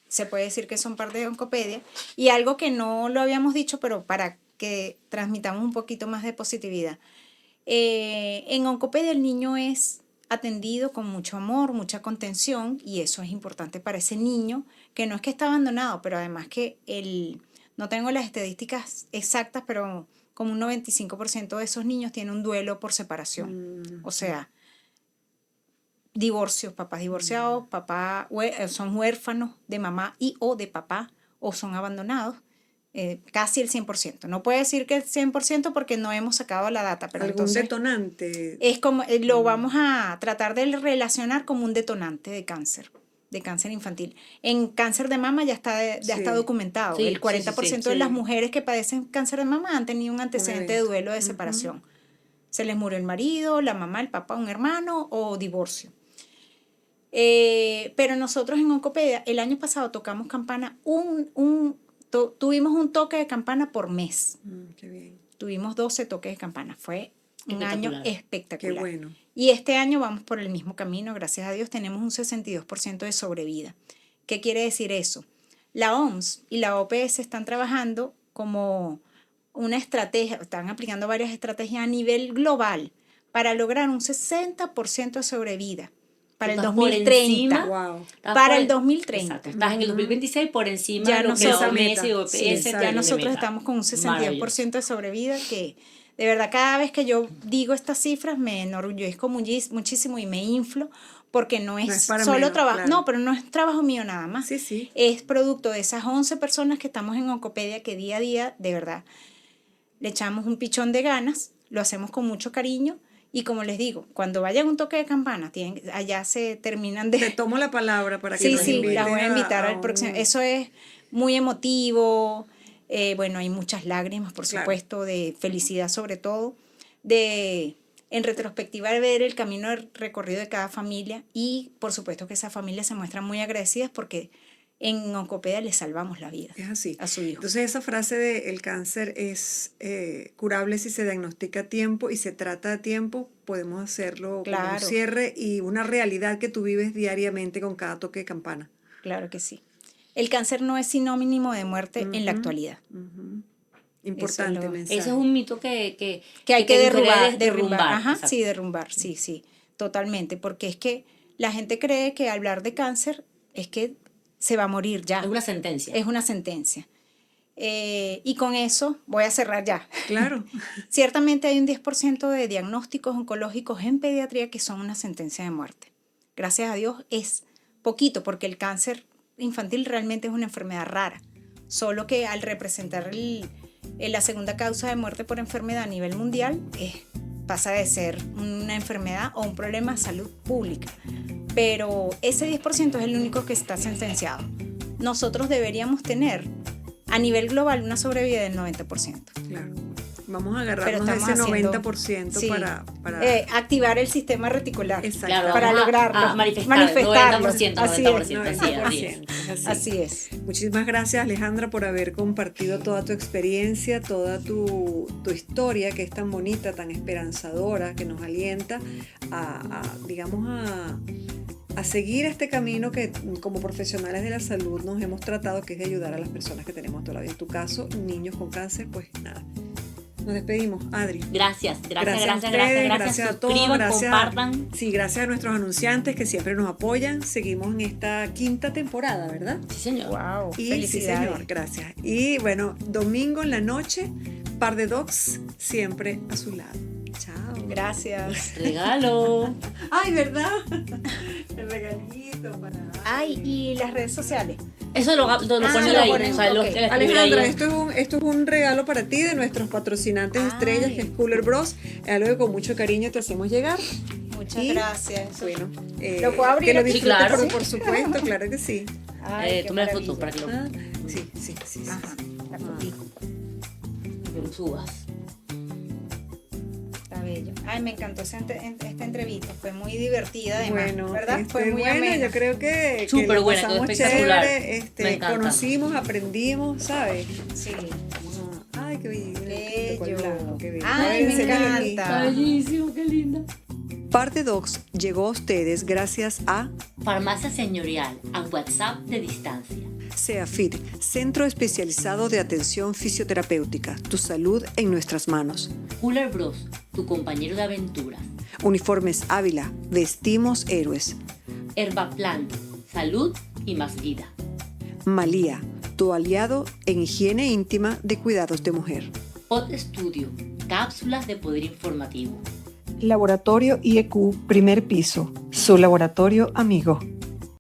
Se puede decir que son parte de Oncopedia. Y algo que no lo habíamos dicho, pero para que transmitamos un poquito más de positividad. En Oncopedia el niño es atendido con mucho amor, mucha contención, y eso es importante para ese niño, que no es que está abandonado, pero además que no tengo las estadísticas exactas, pero como un 95% de esos niños tienen un duelo por separación. O sea, divorcios, papás divorciados, son huérfanos de mamá y o de papá, o son abandonados. Casi el 100%. No puedo decir que el 100% porque no hemos sacado la data, pero ¿Algún entonces detonante? es como, lo vamos a tratar de relacionar como un detonante de cáncer infantil. En cáncer de mama ya está documentado. Sí, El 40% de las mujeres que padecen cáncer de mama han tenido un antecedente de duelo de separación. Se les murió el marido, la mamá, el papá, un hermano o divorcio. Pero nosotros en Oncopedia el año pasado tocamos campana tuvimos un toque de campana por mes. Qué bien. Tuvimos 12 toques de campana. Fue un año espectacular. Qué bueno. Y este año vamos por el mismo camino. Gracias a Dios tenemos un 62% de sobrevida. ¿Qué quiere decir eso? La OMS y la OPS están trabajando como una estrategia, están aplicando varias estrategias a nivel global para lograr un 60% de sobrevida. Para el 2030. Wow. Para el 2030. Exacto. Estás en el 2026 por encima ya de lo que la OMS y OPS ya nosotros estamos con un 62% de sobrevida que de verdad cada vez que yo digo estas cifras me enorgullezco muchísimo y me inflo porque no es solo trabajo, claro. No, pero no es trabajo mío nada más. Sí. Es producto de esas 11 personas que estamos en Oncopedia que día a día de verdad le echamos un pichón de ganas, lo hacemos con mucho cariño. Y como les digo, cuando vayan un toque de campana, allá se terminan de... Te tomo la palabra para que nos invites. Las voy a invitar al próximo. Eso es muy emotivo. Bueno, hay muchas lágrimas, por supuesto, de felicidad sobre todo. En retrospectiva, ver el camino recorrido de cada familia. Y, por supuesto, que esas familias se muestran muy agradecidas porque en Oncopedia le salvamos la vida. Es así. A su hijo. Entonces esa frase de el cáncer es curable si se diagnostica a tiempo y se trata a tiempo, podemos hacerlo como un cierre y una realidad que tú vives diariamente con cada toque de campana. Claro que sí. El cáncer no es sinónimo de muerte en la actualidad. Importante mensaje. Ese es un mito que hay que derrumbar. Ajá, sí, derrumbar, sí, totalmente. Porque es que la gente cree que hablar de cáncer es que se va a morir ya. Es una sentencia. Es una sentencia. Y con eso voy a cerrar ya. Claro. Ciertamente hay un 10% de diagnósticos oncológicos en pediatría que son una sentencia de muerte. Gracias a Dios es poquito porque el cáncer infantil realmente es una enfermedad rara. Solo que al representar la segunda causa de muerte por enfermedad a nivel mundial, pasa de ser una enfermedad o un problema de salud pública. Pero ese 10% es el único que está sentenciado. Nosotros deberíamos tener a nivel global una sobrevida del 90%. Claro. Vamos a Pero agarrarnos de estamos ese haciendo- 90% sí, para activar el sistema reticular. Exacto. Claro, para vamos lograrlo. a manifestar, Manifestarlo. 90%, Así 90%, es. así es. 90%, Así es. Muchísimas gracias, Alejandra, por haber compartido toda tu experiencia, toda tu historia, que es tan bonita, tan esperanzadora, que nos alienta digamos, a seguir este camino que como profesionales de la salud nos hemos tratado, que es de ayudar a las personas que tenemos a tu lado. En tu caso, niños con cáncer, pues nada. Nos despedimos, Adri. Gracias a ustedes, gracias a todos, Suscriban, gracias, compartan. sí, gracias a nuestros anunciantes que siempre nos apoyan. Seguimos en esta 5ª temporada, ¿verdad? Sí, señor. Wow. Y sí, Felicidades. señor, gracias. Y bueno, domingo en la noche, Par de Docs siempre a su lado. Chao. Gracias. Regalo. Ay, ¿verdad? El regalito para... Ay, y las redes sociales. Eso lo ponen lo ahí. ponen, O sea, lo ok. escriben Alejandra, ahí. esto es un regalo para ti de nuestros patrocinantes Ay. estrellas, que es Cooler Bros. Es algo que con mucho cariño te hacemos llegar. Muchas Y, gracias. Bueno, ¿Lo puedo abrir que lo aquí? disfrutes, Sí, claro. por supuesto, claro que sí. Ay, qué Toma la maravilla. foto para que lo, Ah, sí, sí, sí. sí. Ajá, la fotito. que lo subas. Está bello. Ay, me encantó esta entrevista. Fue muy divertida, además. Bueno, ¿Verdad? Fue muy bueno, amena. yo creo que Súper lo buena, quedó pasamos espectacular. chévere, Me encanta. conocimos, aprendimos, ¿sabes? Sí. Ay, qué bello. Bello. Blanco, qué bello. Ay, Ay, me enséñalo aquí. encanta. Bellísimo, qué linda. Par de Docs llegó a ustedes gracias a Farmacia Señorial, a WhatsApp de distancia. SeaFit, Centro Especializado de Atención Fisioterapéutica. Tu salud en nuestras manos. Cooler Bros, tu compañero de aventuras. Uniformes Ávila, vestimos héroes. Herbaplant, salud y más vida. Malía, tu aliado en higiene íntima de cuidados de mujer. Pod Studio, cápsulas de poder informativo. Laboratorio IEQ, primer piso, su laboratorio amigo.